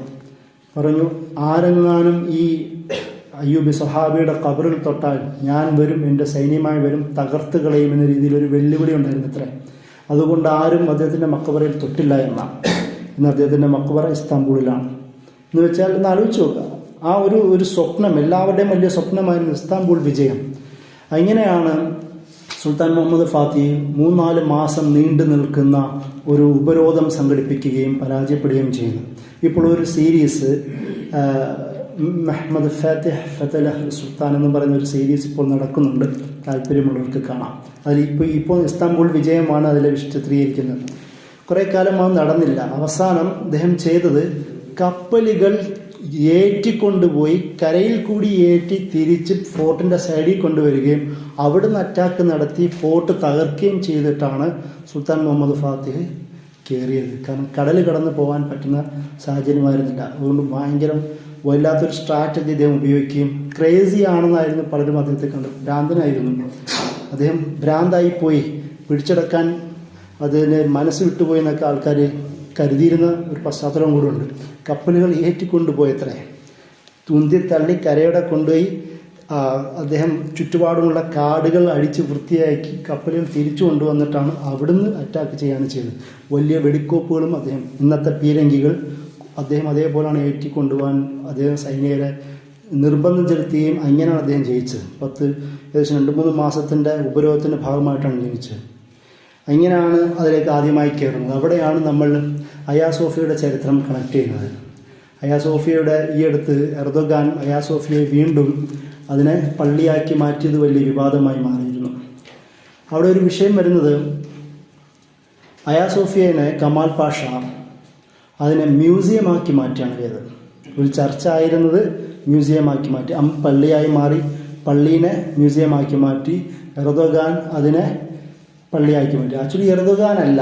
പറഞ്ഞു, ആരെങ്ങാനും ഈ അയ്യൂബി സഹാബിയുടെ ഖബറിൽ തൊട്ടാൽ ഞാൻ വരും, എൻ്റെ സൈന്യമായി വരും, തകർത്ത് കളയും എന്ന രീതിയിൽ ഒരു വെല്ലുവിളി ഉണ്ടായിരുന്നു അത്രേ. അതുകൊണ്ട് ആരും അദ്ദേഹത്തിൻ്റെ മക്ബറയിൽ തൊട്ടില്ല എന്നാണ്. ഇന്ന് അദ്ദേഹത്തിൻ്റെ മക്ബറ ഇസ്താംബൂളിലാണ്. എന്ന് വെച്ചാൽ ഒന്ന് ആലോചിച്ച് നോക്കുക, ആ ഒരു സ്വപ്നം, എല്ലാവരുടെയും വലിയ സ്വപ്നമായിരുന്നു ഇസ്താംബൂൾ വിജയം. അങ്ങനെയാണ് സുൽത്താൻ മുഹമ്മദ് ഫാത്തിഹ് 3-4 മാസം നീണ്ടു നിൽക്കുന്ന ഒരു ഉപരോധം സംഘടിപ്പിക്കുകയും പരാജയപ്പെടുകയും ചെയ്യുന്നു. ഇപ്പോൾ ഒരു സീരീസ് മുഹമ്മദ് ഫത്തഹ് സുൽത്താൻ എന്ന് പറയുന്ന ഒരു സീരീസ് ഇപ്പോൾ നടക്കുന്നുണ്ട്. താല്പര്യമുള്ളവർക്ക് കാണാം. അതിൽ ഇപ്പോൾ ഇസ്താംബൂൾ വിജയമാണ് അതിൽ ചിത്രീകരിക്കുന്നത്. കുറേ കാലം അത് നടന്നില്ല. അവസാനം അദ്ദേഹം ചെയ്തത് കപ്പലുകൾ ഏറ്റിക്കൊണ്ടുപോയി കരയിൽ കൂടി ഏറ്റി തിരിച്ച് ഫോർട്ടിൻ്റെ സൈഡിൽ കൊണ്ടുവരികയും അവിടുന്ന് അറ്റാക്ക് നടത്തി ഫോർട്ട് തകർക്കുകയും ചെയ്തിട്ടാണ് സുൽത്താൻ മുഹമ്മദ് ഫാത്തിഹ് കയറിയത്. കാരണം കടൽ കടന്ന് പോകാൻ പറ്റുന്ന സാഹചര്യമായിരുന്നില്ല. അതുകൊണ്ട് ഭയങ്കരം വല്ലാത്തൊരു സ്ട്രാറ്റജി അദ്ദേഹം ഉപയോഗിക്കുകയും, ക്രേസി ആണെന്നായിരുന്നു പലരും അദ്ദേഹത്തെ കണ്ടു. ഭ്രാന്തനായിരുന്നു അദ്ദേഹം. ഭ്രാന്തായി പോയി, പിടിച്ചെടുക്കാൻ അതിന് മനസ്സ് വിട്ടുപോയി എന്നൊക്കെ ആൾക്കാർ കരുതിയിരുന്ന ഒരു പശ്ചാത്തലം കൂടെ ഉണ്ട്. കപ്പലുകൾ ഏറ്റിക്കൊണ്ടുപോയത്രേ, തുന്തി തള്ളി കരയുടെ കൊണ്ടുപോയി അദ്ദേഹം ചുറ്റുപാടുമുള്ള കാടുകൾ അടിച്ച് വൃത്തിയാക്കി കപ്പലുകൾ തിരിച്ചു കൊണ്ടുവന്നിട്ടാണ് അവിടുന്ന് അറ്റാക്ക് ചെയ്യാണ് ചെയ്തത്. വലിയ വെടിക്കോപ്പുകളും അദ്ദേഹം, ഇന്നത്തെ പീരങ്കികൾ അദ്ദേഹം അതേപോലെയാണ് ഏറ്റിക്കൊണ്ടുപോകാൻ അദ്ദേഹം സൈനികരെ നിർബന്ധം ചെലുത്തുകയും അങ്ങനെയാണ് അദ്ദേഹം ജയിച്ചത്. ഏകദേശം 2-3 മാസത്തിൻ്റെ ഉപരോധത്തിൻ്റെ ഭാഗമായിട്ടാണ് ജയിച്ചത്. അങ്ങനെയാണ് അതിലേക്ക് ആദ്യമായി കയറുന്നത്. അവിടെയാണ് നമ്മൾ ഹയാ സോഫിയയുടെ ചരിത്രം കണക്ട് ചെയ്യുന്നത്. ഹയാ സോഫിയയുടെ ഈ അടുത്ത് എർദോഗാൻ ഹയാ സോഫിയയെ വീണ്ടും അതിനെ പള്ളിയാക്കി മാറ്റിയത് വലിയ വിവാദമായി മാറിയിരുന്നു. അവിടെ ഒരു വിഷയം വരുന്നത്, ഹയാ സോഫിയനെ കമാൽ പാഷ അതിനെ മ്യൂസിയമാക്കി മാറ്റിയാണ് ചെയ്തത്. ഒരു ചർച്ച ആയിരുന്നത് മ്യൂസിയമാക്കി മാറ്റി, പള്ളിയായി മാറി. പള്ളീനെ മ്യൂസിയമാക്കി മാറ്റി. എർദോഗാൻ അതിനെ പള്ളിയാക്കി മാറ്റി. ആക്ച്വലി എർദോഗാൻ അല്ല,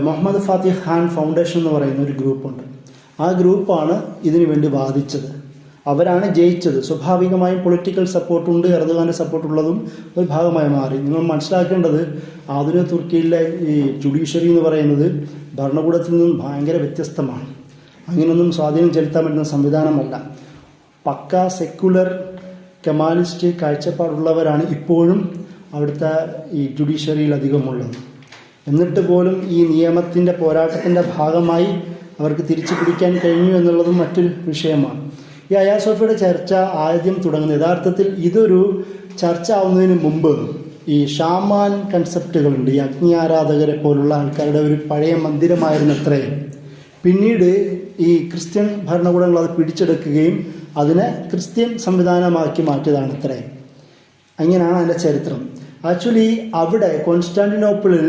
മുഹമ്മദ് ഫാത്തിഹ് ഖാൻ ഫൗണ്ടേഷൻ എന്ന് പറയുന്ന ഒരു ഗ്രൂപ്പുണ്ട്. ആ ഗ്രൂപ്പാണ് ഇതിനു വേണ്ടി വാദിച്ചത്. അവരാണ് ജയിച്ചത്. സ്വാഭാവികമായും പൊളിറ്റിക്കൽ സപ്പോർട്ടുണ്ട്, എർദോഗാൻ്റെ സപ്പോർട്ടുള്ളതും ഒരു ഭാഗമായി മാറി. നിങ്ങൾ മനസ്സിലാക്കേണ്ടത്, ആധുനിക തുർക്കിയിലെ ഈ ജുഡീഷ്യറി എന്ന് പറയുന്നത് ഭരണകൂടത്തിൽ നിന്നും ഭയങ്കര വ്യത്യസ്തമാണ്. അങ്ങനെയൊന്നും സ്വാധീനം ചെലുത്താൻ പറ്റുന്ന സംവിധാനമല്ല. പക്ക സെക്യുലർ കമാലിസ്റ്റ് കാഴ്ചപ്പാടുള്ളവരാണ് ഇപ്പോഴും അവിടുത്തെ ഈ ജുഡീഷ്യറിയിൽ അധികമുള്ളത്. എന്നിട്ട് പോലും ഈ നിയമത്തിൻ്റെ പോരാട്ടത്തിൻ്റെ ഭാഗമായി അവർക്ക് തിരിച്ചു പിടിക്കാൻ കഴിഞ്ഞു എന്നുള്ളതും മറ്റൊരു വിഷയമാണ്. ഈ ഹയാ സോഫിയയുടെ ചർച്ച ആദ്യം തുടങ്ങുന്നത്, യഥാർത്ഥത്തിൽ ഇതൊരു ചർച്ച ആവുന്നതിന് മുമ്പ് ഈ ഷാമാൻ കൺസെപ്റ്റുകളുണ്ട്. ഈ അഗ്നി ആരാധകരെ പോലുള്ള ആൾക്കാരുടെ ഒരു പഴയ മന്ദിരമായിരുന്നു അത്രേ. പിന്നീട് ഈ ക്രിസ്ത്യൻ ഭരണകൂടങ്ങൾ അത് പിടിച്ചെടുക്കുകയും അതിനെ ക്രിസ്ത്യൻ സംവിധാനമാക്കി മാറ്റിയതാണ് അത്രേ. അങ്ങനെയാണ് അതിൻ്റെ ചരിത്രം. ആക്ച്വലി അവിടെ കോൺസ്റ്റാന്റിനോപ്പിളിൽ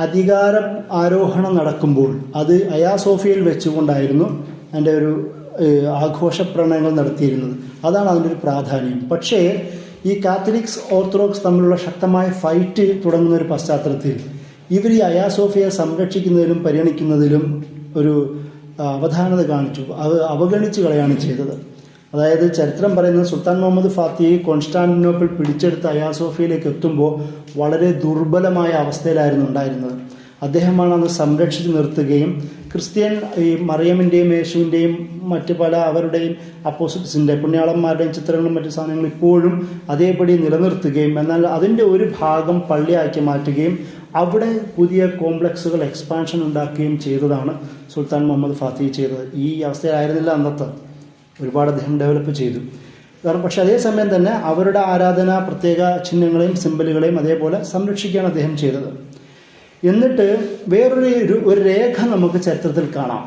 അധികാര ആരോഹണം നടക്കുമ്പോൾ അത് ഹയാ സോഫിയയിൽ വെച്ചുകൊണ്ടായിരുന്നു അതിൻ്റെ ഒരു ആഘോഷ പ്രണയങ്ങൾ നടത്തിയിരുന്നത്. അതാണ് അതിൻ്റെ ഒരു പ്രാധാന്യം. പക്ഷേ ഈ കാത്തലിക്സ് ഓർത്തഡോക്സ് തമ്മിലുള്ള ശക്തമായ ഫൈറ്റ് തുടങ്ങുന്ന ഒരു പശ്ചാത്തലത്തിൽ ഇവർ ഈ ഹയാ സോഫിയയെ സംരക്ഷിക്കുന്നതിലും പരിഗണിക്കുന്നതിലും ഒരു അവധാനത കാണിച്ചു. അത് അവഗണിച്ച് കളയാണ് ചെയ്തത്. അതായത് ചരിത്രം പറയുന്നത്, സുൽത്താൻ മുഹമ്മദ് ഫാത്തിഹ് കോൺസ്റ്റാന്റിനോപ്പിൾ പിടിച്ചെടുത്ത ഹയാ സോഫിയയിലേക്ക് എത്തുമ്പോൾ വളരെ ദുർബലമായ അവസ്ഥയിലായിരുന്നു ഉണ്ടായിരുന്നത്. അദ്ദേഹമാണ് അന്ന് സംരക്ഷിച്ച് നിർത്തുകയും ക്രിസ്ത്യൻ ഈ മറിയമിൻ്റെയും യേശുവിൻ്റെയും മറ്റ് പല അവരുടെയും അപ്പോസിറ്റ്സിൻ്റെ പുണ്യാളന്മാരുടെയും ചിത്രങ്ങളും മറ്റു സാധനങ്ങളും ഇപ്പോഴും അതേപടി നിലനിർത്തുകയും എന്നാൽ അതിൻ്റെ ഒരു ഭാഗം പള്ളിയാക്കി മാറ്റുകയും അവിടെ പുതിയ കോംപ്ലക്സുകൾ എക്സ്പാൻഷൻ ഉണ്ടാക്കുകയും ചെയ്തതാണ് സുൽത്താൻ മുഹമ്മദ് ഫാത്തിഹ് ചെയ്തത്. ഈ അവസ്ഥയിലായിരുന്നില്ല അന്നത്തെ. ഒരുപാട് അദ്ദേഹം ഡെവലപ്പ് ചെയ്തു. പക്ഷെ അതേസമയം തന്നെ അവരുടെ ആരാധന പ്രത്യേക ചിഹ്നങ്ങളെയും സിംബലുകളെയും അതേപോലെ സംരക്ഷിക്കുകയാണ് അദ്ദേഹം ചെയ്തത്. എന്നിട്ട് ഒരു രേഖ നമുക്ക് ചരിത്രത്തിൽ കാണാം.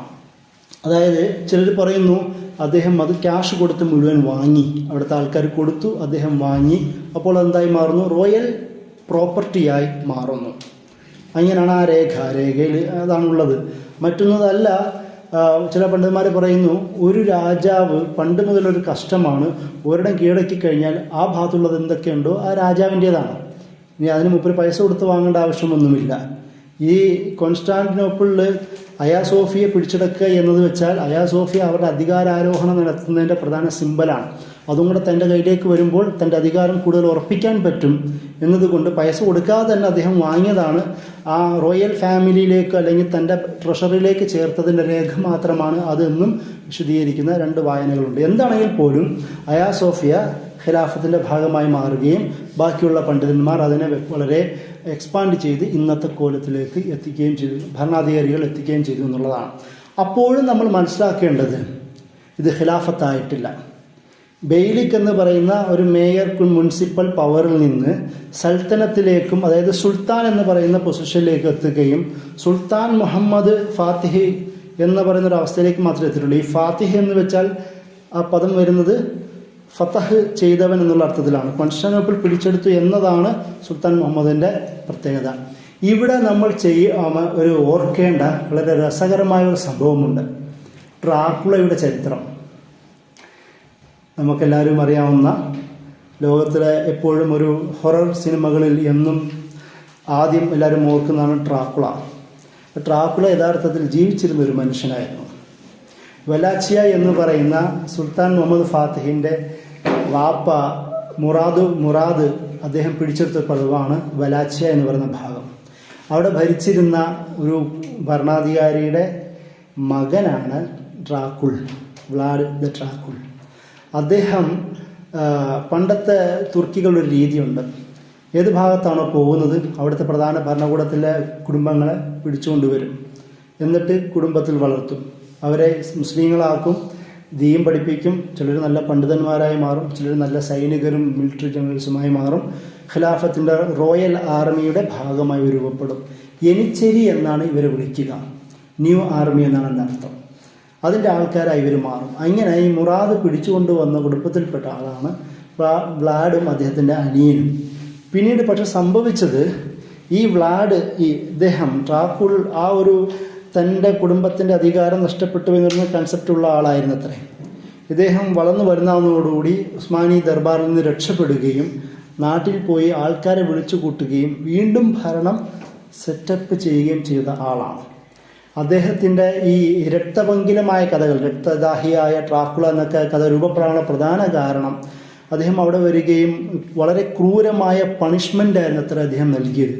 അതായത് ചിലർ പറയുന്നു അദ്ദേഹം അത് ക്യാഷ് കൊടുത്ത് മുഴുവൻ വാങ്ങി, അവിടുത്തെ ആൾക്കാർ കൊടുത്തു, അദ്ദേഹം വാങ്ങി. അപ്പോൾ എന്തായി മാറുന്നു? റോയൽ പ്രോപ്പർട്ടിയായി മാറുന്നു. അങ്ങനെയാണ് ആ രേഖയിൽ അതാണുള്ളത്. മറ്റൊന്നതല്ല, ചില പണ്ഡിതന്മാർ പറയുന്നു ഒരു രാജാവ് പണ്ട് മുതലൊരു കഷ്ടമാണ്, ഒരിടം കീഴടക്കി കഴിഞ്ഞാൽ ആ ഭാഗത്തുള്ളത് എന്തൊക്കെയുണ്ടോ ആ രാജാവിൻ്റേതാണ്. ഇനി അതിന് മുപ്പര് പൈസ കൊടുത്ത് വാങ്ങേണ്ട ആവശ്യമൊന്നുമില്ല. ഈ കോൺസ്റ്റാന്റിനോപ്പിളിൽ അയാ സോഫിയെ പിടിച്ചെടുക്കുക എന്നത് വെച്ചാൽ അയാ സോഫിയ അവരുടെ അധികാരാരോഹണം നടത്തുന്നതിൻ്റെ പ്രധാന സിമ്പലാണ്. അതും കൂടെ തൻ്റെ കയ്യിലേക്ക് വരുമ്പോൾ തൻ്റെ അധികാരം കൂടുതൽ ഉറപ്പിക്കാൻ പറ്റും എന്നതുകൊണ്ട് പൈസ കൊടുക്കാതെ തന്നെ അദ്ദേഹം വാങ്ങിയതാണ്. ആ റോയൽ ഫാമിലിയിലേക്ക് അല്ലെങ്കിൽ തൻ്റെ ട്രഷറിയിലേക്ക് ചേർത്തതിൻ്റെ രേഖ മാത്രമാണ് അതെന്നും വിശദീകരിക്കുന്ന 2 വായനകളുണ്ട്. എന്താണെങ്കിൽ പോലും അയാ സോഫിയ ഖിലാഫത്തിൻ്റെ ഭാഗമായി മാറുകയും ബാക്കിയുള്ള പണ്ഡിതന്മാർ അതിനെ വളരെ എക്സ്പാൻഡ് ചെയ്ത് ഇന്നത്തെ കോലത്തിലേക്ക് എത്തിക്കുകയും ചെയ്തു, ഭരണാധികാരികൾ എത്തിക്കുകയും ചെയ്തു എന്നുള്ളതാണ്. അപ്പോഴും നമ്മൾ മനസ്സിലാക്കേണ്ടത് ഇത് ഖിലാഫത്തായിട്ടില്ല. ബെയ്ലിക് എന്ന് പറയുന്ന ഒരു മേയർ മുനിസിപ്പൽ പവറിൽ നിന്ന് സൽത്തനത്തിലേക്കും, അതായത് സുൽത്താൻ എന്ന് പറയുന്ന പൊസിഷനിലേക്ക് എത്തുകയും സുൽത്താൻ മുഹമ്മദ് ഫാത്തിഹ് എന്ന് പറയുന്ന ഒരു അവസ്ഥയിലേക്ക് മാത്രമേ എത്തിയിട്ടുള്ളൂ. ഈ ഫാത്തിഹ് എന്ന് വെച്ചാൽ ആ പദം വരുന്നത് ഫതഹ് ചെയ്തവൻ എന്നുള്ള അർത്ഥത്തിലാണ്. കോൺസ്റ്റാന്റിനോപ്പിൾ പിടിച്ചെടുത്തു എന്നതാണ് സുൽത്താൻ മുഹമ്മദിൻ്റെ പ്രത്യേകത. ഇവിടെ നമ്മൾ ഒരു ഓർക്കേണ്ട വളരെ രസകരമായ ഒരു സംഭവമുണ്ട്. ഡ്രാക്കുളയുടെ ചരിത്രം നമുക്കെല്ലാവരും അറിയാവുന്ന, ലോകത്തിലെ എപ്പോഴും ഒരു ഹൊറർ സിനിമകളിൽ എന്നും ആദ്യം എല്ലാവരും ഓർക്കുന്നതാണ് ഡ്രാക്കുള. ഡ്രാക്കുള യഥാർത്ഥത്തിൽ ജീവിച്ചിരുന്ന ഒരു മനുഷ്യനായിരുന്നു. വലാച്ചിയ എന്ന് പറയുന്ന സുൽത്താൻ മുഹമ്മദ് ഫാത്തിഹിൻ്റെ വാപ്പ മുറാദ് അദ്ദേഹം പിടിച്ചെടുത്ത പദവാണ് വലാച്ചിയ എന്ന് പറയുന്ന ഭാഗം. അവിടെ ഭരിച്ചിരുന്ന ഒരു ഭരണാധികാരിയുടെ മകനാണ് ഡ്രാക്കുൾ, വ്ലാഡ് ദ ഡ്രാക്കുൾ. അദ്ദേഹം പണ്ടത്തെ തുർക്കികളുടെ ഒരു രീതിയുണ്ട്, ഏത് ഭാഗത്താണോ പോകുന്നത് അവിടുത്തെ പ്രധാന ഭരണകൂടത്തിലെ കുടുംബങ്ങളെ പിടിച്ചുകൊണ്ടുവരും, എന്നിട്ട് കുടുംബത്തിൽ വളർത്തും, അവരെ മുസ്ലിങ്ങളാക്കും, ദീൻ പഠിപ്പിക്കും. ചിലർ നല്ല പണ്ഡിതന്മാരായി മാറും, ചിലർ നല്ല സൈനികരും മിലിറ്ററി ജനറൽസുമായി മാറും. ഖിലാഫത്തിൻ്റെ റോയൽ ആർമിയുടെ ഭാഗമായി രൂപപ്പെടും. എനിച്ചേരി എന്നാണ് ഇവരെ വിളിക്കുക, ന്യൂ ആർമി എന്നാണ് എൻ്റെ അർത്ഥം. അതിൻ്റെ ആൾക്കാരായി ഇവർ മാറും. അങ്ങനെ ഈ മുറാദ് പിടിച്ചുകൊണ്ടുവന്ന കുടുംബത്തിൽപ്പെട്ട ആളാണ് വ്ലാഡും അദ്ദേഹത്തിൻ്റെ അനിയനും. പിന്നീട് പക്ഷെ സംഭവിച്ചത്, ഈ വ്ലാഡ് ഇദ്ദേഹം ഡ്രാക്കുൾ ആ ഒരു തൻ്റെ കുടുംബത്തിൻ്റെ അധികാരം നഷ്ടപ്പെട്ടു എന്നുള്ള കൺസെപ്റ്റുള്ള ആളായിരുന്നു അത്രേ. ഇദ്ദേഹം വളർന്നു വരുന്നതോടുകൂടി ഉസ്മാനി ദർബാറിൽ നിന്ന് രക്ഷപ്പെടുകയും നാട്ടിൽ പോയി ആൾക്കാരെ വിളിച്ചു കൂട്ടുകയും വീണ്ടും ഭരണം സെറ്റപ്പ് ചെയ്യുകയും ചെയ്ത ആളാണ്. അദ്ദേഹത്തിൻ്റെ ഈ രക്തപങ്കിലമായ കഥകൾ, രക്തദാഹിയായ ഡ്രാക്കുള എന്നൊക്കെ കഥ രൂപപ്പെടാനുള്ള പ്രധാന കാരണം അദ്ദേഹം അവിടെ വരികയും വളരെ ക്രൂരമായ പണിഷ്മെൻ്റ് ആയിരുന്നു അത്ര അദ്ദേഹം നൽകിയത്.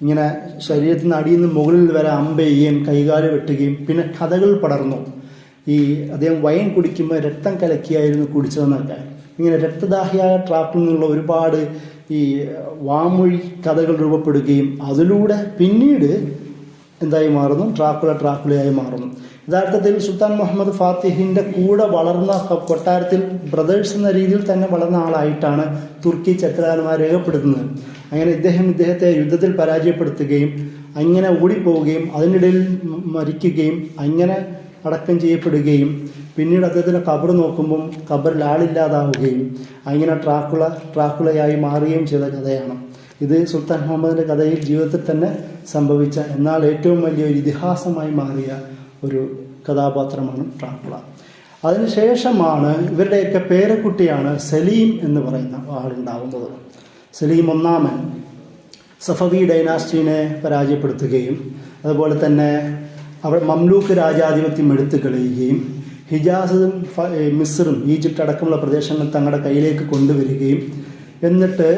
ഇങ്ങനെ ശരീരത്തിൽ നിന്ന് അടിയിൽ നിന്ന് മുകളിൽ വരെ അമ്പെയ്യുകയും കൈകാല് വെട്ടുകയും പിന്നെ കഥകൾ പടർന്നു. ഈ അദ്ദേഹം വൈൻ കുടിക്കുമ്പോൾ രക്തം കലക്കിയായിരുന്നു കുടിച്ചതെന്നൊക്കെ. ഇങ്ങനെ രക്തദാഹിയായ ഡ്രാക്കുളിൽ നിന്നുള്ള ഒരുപാട് ഈ വാമൊഴി കഥകൾ രൂപപ്പെടുകയും അതിലൂടെ പിന്നീട് എന്തായി മാറുന്നു? ഡ്രാക്കുളയായി മാറുന്നു. യഥാർത്ഥത്തിൽ സുൽത്താൻ മുഹമ്മദ് ഫാത്തിഹിൻ്റെ കൂടെ വളർന്ന കൊട്ടാരത്തിൽ ബ്രദേഴ്സ് എന്ന രീതിയിൽ തന്നെ വളർന്ന ആളായിട്ടാണ് തുർക്കി ചരിത്രകാരന്മാർ രേഖപ്പെടുത്തുന്നത്. അങ്ങനെ ഇദ്ദേഹത്തെ യുദ്ധത്തിൽ പരാജയപ്പെടുത്തുകയും അങ്ങനെ ഓടിപ്പോവുകയും അതിനിടയിൽ മരിക്കുകയും അങ്ങനെ അടക്കം ചെയ്യപ്പെടുകയും പിന്നീട് അദ്ദേഹത്തിൻ്റെ ഖബർ നോക്കുമ്പം ഖബറിൽ ആളില്ലാതാവുകയും അങ്ങനെ ഡ്രാക്കുളയായി മാറുകയും ചെയ്ത കഥയാണ് ഇത്. സുൽത്താൻ മുഹമ്മദിൻ്റെ കഥയിൽ ജീവിതത്തിൽ തന്നെ സംഭവിച്ച എന്നാൽ ഏറ്റവും വലിയൊരു ഇതിഹാസമായി മാറിയ ഒരു കഥാപാത്രമാണ് ഡ്രാക്കുള. അതിനുശേഷമാണ് ഇവരുടെയൊക്കെ പേരക്കുട്ടിയാണ് സലീം എന്ന് പറയുന്ന ആളുണ്ടാവുന്നത്. സലീം ഒന്നാമൻ സഫവി ഡൈനാസ്റ്റിനെ പരാജയപ്പെടുത്തുകയും അതുപോലെ തന്നെ അവർ മംലൂക്ക് രാജാധിപത്യം എടുത്തു കളയുകയും ഹിജാസും മിസ്റും ഈജിപ്റ്റ് അടക്കമുള്ള പ്രദേശങ്ങൾ തങ്ങളുടെ കയ്യിലേക്ക് കൊണ്ടുവരികയും എന്നിട്ട്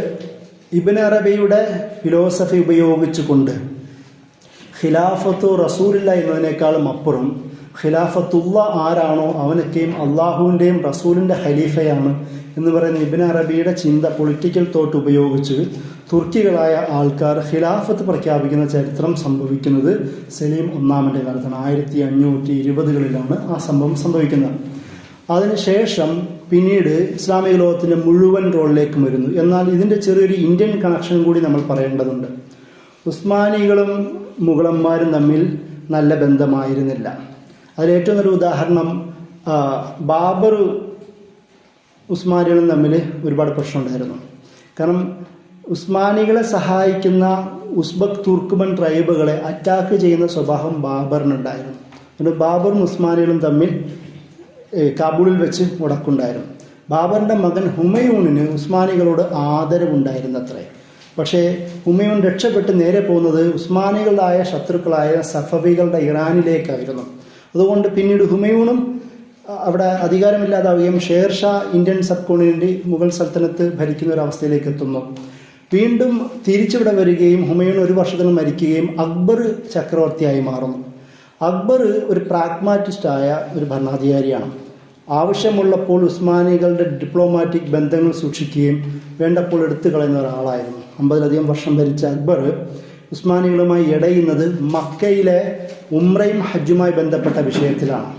ഇബ്ൻ അറബിയുടെ ഫിലോസഫി ഉപയോഗിച്ചുകൊണ്ട് ഖിലാഫത്തു റസൂലില്ല എന്നതിനേക്കാളും അപ്പുറം ഖിലാഫത്തുള്ള ആരാണോ അവനൊക്കെയും അള്ളാഹുവിൻ്റെയും റസൂലിൻ്റെ ഖലീഫയാണ് എന്ന് പറയുന്ന ഇബ്ൻ അറബിയുടെ ചിന്ത, പൊളിറ്റിക്കൽ തോട്ട് ഉപയോഗിച്ച് തുർക്കികളായ ആൾക്കാർ ഖിലാഫത്ത് പ്രഖ്യാപിക്കുന്ന ചരിത്രം സംഭവിക്കുന്നത് സലീം ഒന്നാമൻ്റെ കാലത്താണ്. 1520കളിലാണ് ആ സംഭവം സംഭവിക്കുന്നത്. അതിനുശേഷം പിന്നീട് ഇസ്ലാമിക ലോകത്തിൻ്റെ മുഴുവൻ റോളിലേക്കും വരുന്നു. എന്നാൽ ഇതിൻ്റെ ചെറിയൊരു ഇന്ത്യൻ കണക്ഷൻ കൂടി നമ്മൾ പറയേണ്ടതുണ്ട്. ഉസ്മാനികളും മുഗളന്മാരും തമ്മിൽ നല്ല ബന്ധമായിരുന്നില്ല. അതിലേറ്റവും നല്ല ഉദാഹരണം ബാബർ ഉസ്മാനികളും തമ്മിൽ ഒരുപാട് പ്രശ്നമുണ്ടായിരുന്നു. കാരണം ഉസ്മാനികളെ സഹായിക്കുന്ന ഉസ്ബക് തുർക്കുമൻ ട്രൈബുകളെ അറ്റാക്ക് ചെയ്യുന്ന സ്വഭാവം ബാബറിനുണ്ടായിരുന്നു. അതുകൊണ്ട് ബാബറും ഉസ്മാനികളും തമ്മിൽ കാബൂളിൽ വെച്ച് ഉടക്കുണ്ടായിരുന്നു. ബാബറിൻ്റെ മകൻ ഹുമയൂണിന് ഉസ്മാനികളോട് ആദരവുണ്ടായിരുന്നത്രേ. പക്ഷേ ഹുമയൂൺ രക്ഷപ്പെട്ട് നേരെ പോകുന്നത് ഉസ്മാനികളായ ശത്രുക്കളായ സഫവികളുടെ ഇറാനിലേക്കായിരുന്നു. അതുകൊണ്ട് പിന്നീട് ഹുമയൂണും അവിടെ അധികാരമില്ലാതാവുകയും Shershah Indian subcontinent Mughal സൽത്തനത്ത് ഭരിക്കുന്ന ഒരു അവസ്ഥയിലേക്ക് എത്തുന്നു. വീണ്ടും തിരിച്ചിവിടെ വരികയും ഹുമയൂൺ ഒരു വർഷത്തിൽ മരിക്കുകയും അക്ബർ ചക്രവർത്തിയായി മാറുന്നു. അക്ബർ ഒരു പ്രാഗ്മാറ്റിസ്റ്റായ ഒരു ഭരണാധികാരിയാണ്. ആവശ്യമുള്ളപ്പോൾ ഉസ്മാനികളുടെ ഡിപ്ലോമാറ്റിക് ബന്ധങ്ങൾ സൂക്ഷിക്കുകയും വേണ്ടപ്പോൾ എടുത്തു കളയുന്ന ഒരാളായിരുന്നു. 50-ലധികം വർഷം ഭരിച്ച അക്ബർ ഉസ്മാനികളുമായി ഇടയുന്നത് മക്കയിലെ ഉംറയും ഹജ്ജുമായി ബന്ധപ്പെട്ട വിഷയത്തിലാണ്.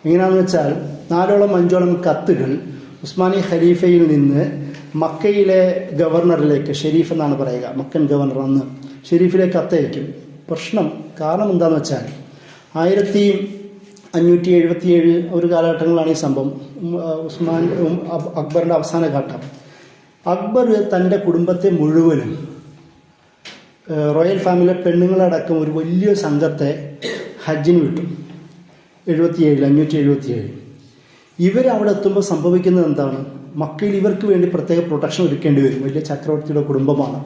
എങ്ങനെയാണെന്ന് വെച്ചാൽ 4-5 കത്തുകൾ ഉസ്മാനി ഖലീഫയിൽ നിന്ന് മക്കയിലെ ഗവർണറിലേക്ക്, ഷെരീഫ് എന്നാണ് പറയുക, മക്കൻ ഗവർണർ അന്ന് ഷെരീഫിലേക്ക് കത്തയക്കും. പ്രശ്നം കാരണം എന്താണെന്ന് വെച്ചാൽ 1577 ഒരു കാലഘട്ടങ്ങളിലാണ് ഈ സംഭവം. അക്ബറിൻ്റെ അവസാന ഘട്ടം. അക്ബർ തൻ്റെ കുടുംബത്തെ മുഴുവനും, റോയൽ ഫാമിലിയിലെ പെണ്ണുങ്ങളടക്കം ഒരു വലിയ സംഘത്തെ ഹജ്ജിന് വിട്ടു. 577 ഇവരവിടെ എത്തുമ്പോൾ സംഭവിക്കുന്നത് എന്താണ്? മക്കയിൽ ഇവർക്ക് വേണ്ടി പ്രത്യേക പ്രൊട്ടക്ഷൻ ഒരുക്കേണ്ടി വരും. വലിയ ചക്രവർത്തിയുടെ കുടുംബമാണ്.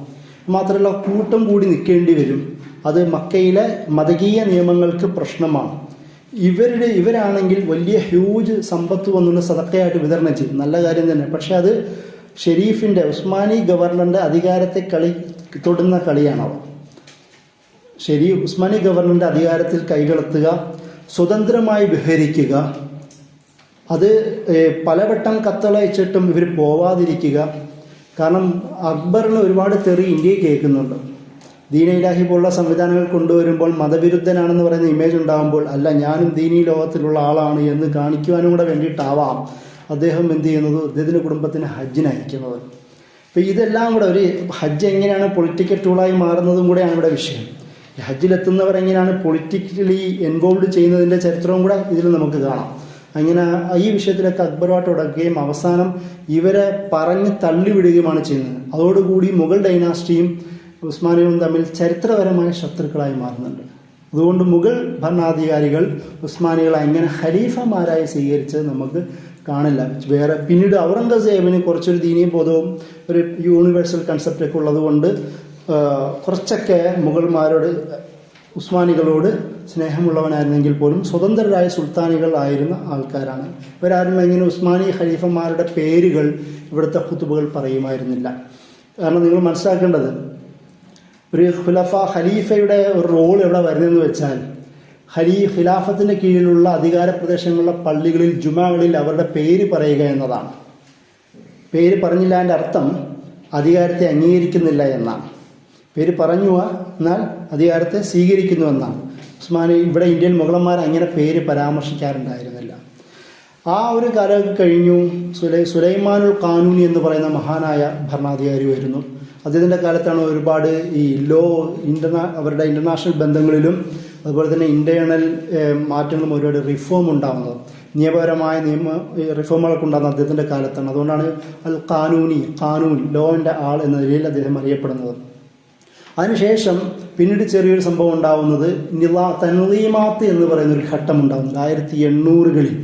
മാത്രമല്ല കൂട്ടം കൂടി നിൽക്കേണ്ടി വരും. അത് മക്കയിലെ മതകീയ നിയമങ്ങൾക്ക് പ്രശ്നമാണ്. ഇവരാണെങ്കിൽ വലിയ ഹ്യൂജ് സമ്പത്ത് വന്നുള്ള സദക്കയായിട്ട് വിതരണം ചെയ്യും. നല്ല കാര്യം തന്നെ. പക്ഷെ അത് ഷെരീഫിൻ്റെ, ഉസ്മാനി ഗവർണറിൻ്റെ അധികാരത്തെ തൊടുന്ന കളിയാണവ. ഉസ്മാനി ഗവർണറിൻ്റെ അധികാരത്തിൽ കൈകളെത്തുക, സ്വതന്ത്രമായി വിഹരിക്കുക, അത് പലവട്ടം കത്തളയച്ചിട്ടും ഇവർ പോവാതിരിക്കുക. കാരണം അക്ബറിന് ഒരുപാട് തെറി ഇന്ത്യയിൽ കേൾക്കുന്നുണ്ട്. ദീന ഇലാഹി പോലുള്ള സംവിധാനങ്ങൾ കൊണ്ടുവരുമ്പോൾ മതവിരുദ്ധനാണെന്ന് പറയുന്ന ഇമേജ് ഉണ്ടാകുമ്പോൾ, അല്ല ഞാനും ദീനീ ലോകത്തിലുള്ള ആളാണ് എന്ന് കാണിക്കുവാനും കൂടെ വേണ്ടിയിട്ടാവാം അദ്ദേഹം എന്ത് ചെയ്യുന്നത്, അദ്ദേഹത്തിൻ്റെ കുടുംബത്തിന് ഹജ്ജിന് അയക്കുന്നത്. അപ്പോൾ ഇതെല്ലാം കൂടെ ഒരു ഹജ്ജ് എങ്ങനെയാണ് പൊളിറ്റിക്കൽ ടൂളായി മാറുന്നതും കൂടെയാണ് ഇവിടെ വിഷയം. ഹജ്ജിലെത്തുന്നവർ എങ്ങനെയാണ് പൊളിറ്റിക്കലി ഇൻവോൾവ് ചെയ്യുന്നതിൻ്റെ ചരിത്രവും കൂടെ ഇതിൽ നമുക്ക് കാണാം. അങ്ങനെ ഈ വിഷയത്തിലൊക്കെ അക്ബറുമായിട്ട് ഉടക്കുകയും അവസാനം ഇവരെ പറഞ്ഞ് തള്ളിവിടുകയുമാണ് ചെയ്യുന്നത്. അതോടുകൂടി മുഗൾ ഡൈനാസ്റ്റിയും ഉസ്മാനികളും തമ്മിൽ ചരിത്രപരമായ ശത്രുക്കളായി മാറുന്നുണ്ട്. അതുകൊണ്ട് മുഗൾ ഭരണാധികാരികൾ ഉസ്മാനികളെ എങ്ങനെ ഖലീഫമാരായി സ്വീകരിച്ചത് നമുക്ക് കാണില്ല. വേറെ പിന്നീട് ഔറംഗസേബിന് കുറച്ചൊരു ദീനീ ബോധവും ഒരു യൂണിവേഴ്സൽ കൺസെപ്റ്റൊക്കെ ഉള്ളതുകൊണ്ട് കുറച്ചൊക്കെ മുഗൾമാരോട്, ഉസ്മാനികളോട് സ്നേഹമുള്ളവനായിരുന്നെങ്കിൽ പോലും സ്വതന്ത്രരായ സുൽത്താനികൾ ആയിരുന്ന ആൾക്കാരാണ്. ഇവരാരും എങ്ങനെ ഉസ്മാനി ഖലീഫന്മാരുടെ പേരുകൾ ഇവിടുത്തെ ഖുതുബകൾ പറയുമായിരുന്നില്ല. കാരണം നിങ്ങൾ മനസ്സിലാക്കേണ്ടത്, ഒരു ഖലീഫയുടെ ഒരു റോൾ എവിടെ വരുന്നതെന്ന് വെച്ചാൽ, ഖിലാഫത്തിൻ്റെ കീഴിലുള്ള അധികാര പ്രദേശങ്ങളിലെ പള്ളികളിൽ, ജുമാകളിൽ അവരുടെ പേര് പറയുക എന്നതാണ്. പേര് പറഞ്ഞില്ല എൻ്റെ അർത്ഥം അധികാരത്തെ അംഗീകരിക്കുന്നില്ല എന്നാണ്. പേര് പറഞ്ഞു എന്നാൽ അധികാരത്തെ സ്വീകരിക്കുന്നു എന്നാണ്. ഉസ്മാനി ഇവിടെ ഇന്ത്യൻ മുഗളന്മാർ അങ്ങനെ പേര് പരാമർശിക്കാറുണ്ടായിരുന്നില്ല. ആ ഒരു കാലം കഴിഞ്ഞു. സുലൈമാനുൽ ഖാനൂനി എന്ന് പറയുന്ന മഹാനായ ഭരണാധികാരി വരുന്നു. അദ്ദേഹത്തിൻ്റെ കാലത്താണ് ഒരുപാട് ഈ അവരുടെ ഇൻ്റർനാഷണൽ ബന്ധങ്ങളിലും അതുപോലെ തന്നെ ഇൻ്റേണൽ മാറ്റങ്ങളും ഒരുപാട് റിഫോം ഉണ്ടാകുന്നത്. നിയമപരമായ റിഫോമുകളൊക്കെ ഉണ്ടാകുന്നത് അദ്ദേഹത്തിൻ്റെ കാലത്താണ്. അതുകൊണ്ടാണ് അൽ ഖാനൂൻ ലോൻ്റെ ആൾ എന്ന നിലയിൽ അദ്ദേഹം അറിയപ്പെടുന്നത്. അതിനുശേഷം പിന്നീട് ചെറിയൊരു സംഭവം ഉണ്ടാവുന്നത് തൻലീമാത്ത് എന്ന് പറയുന്ന ഒരു ഘട്ടം ഉണ്ടാകുന്നത് 1800-കളിൽ.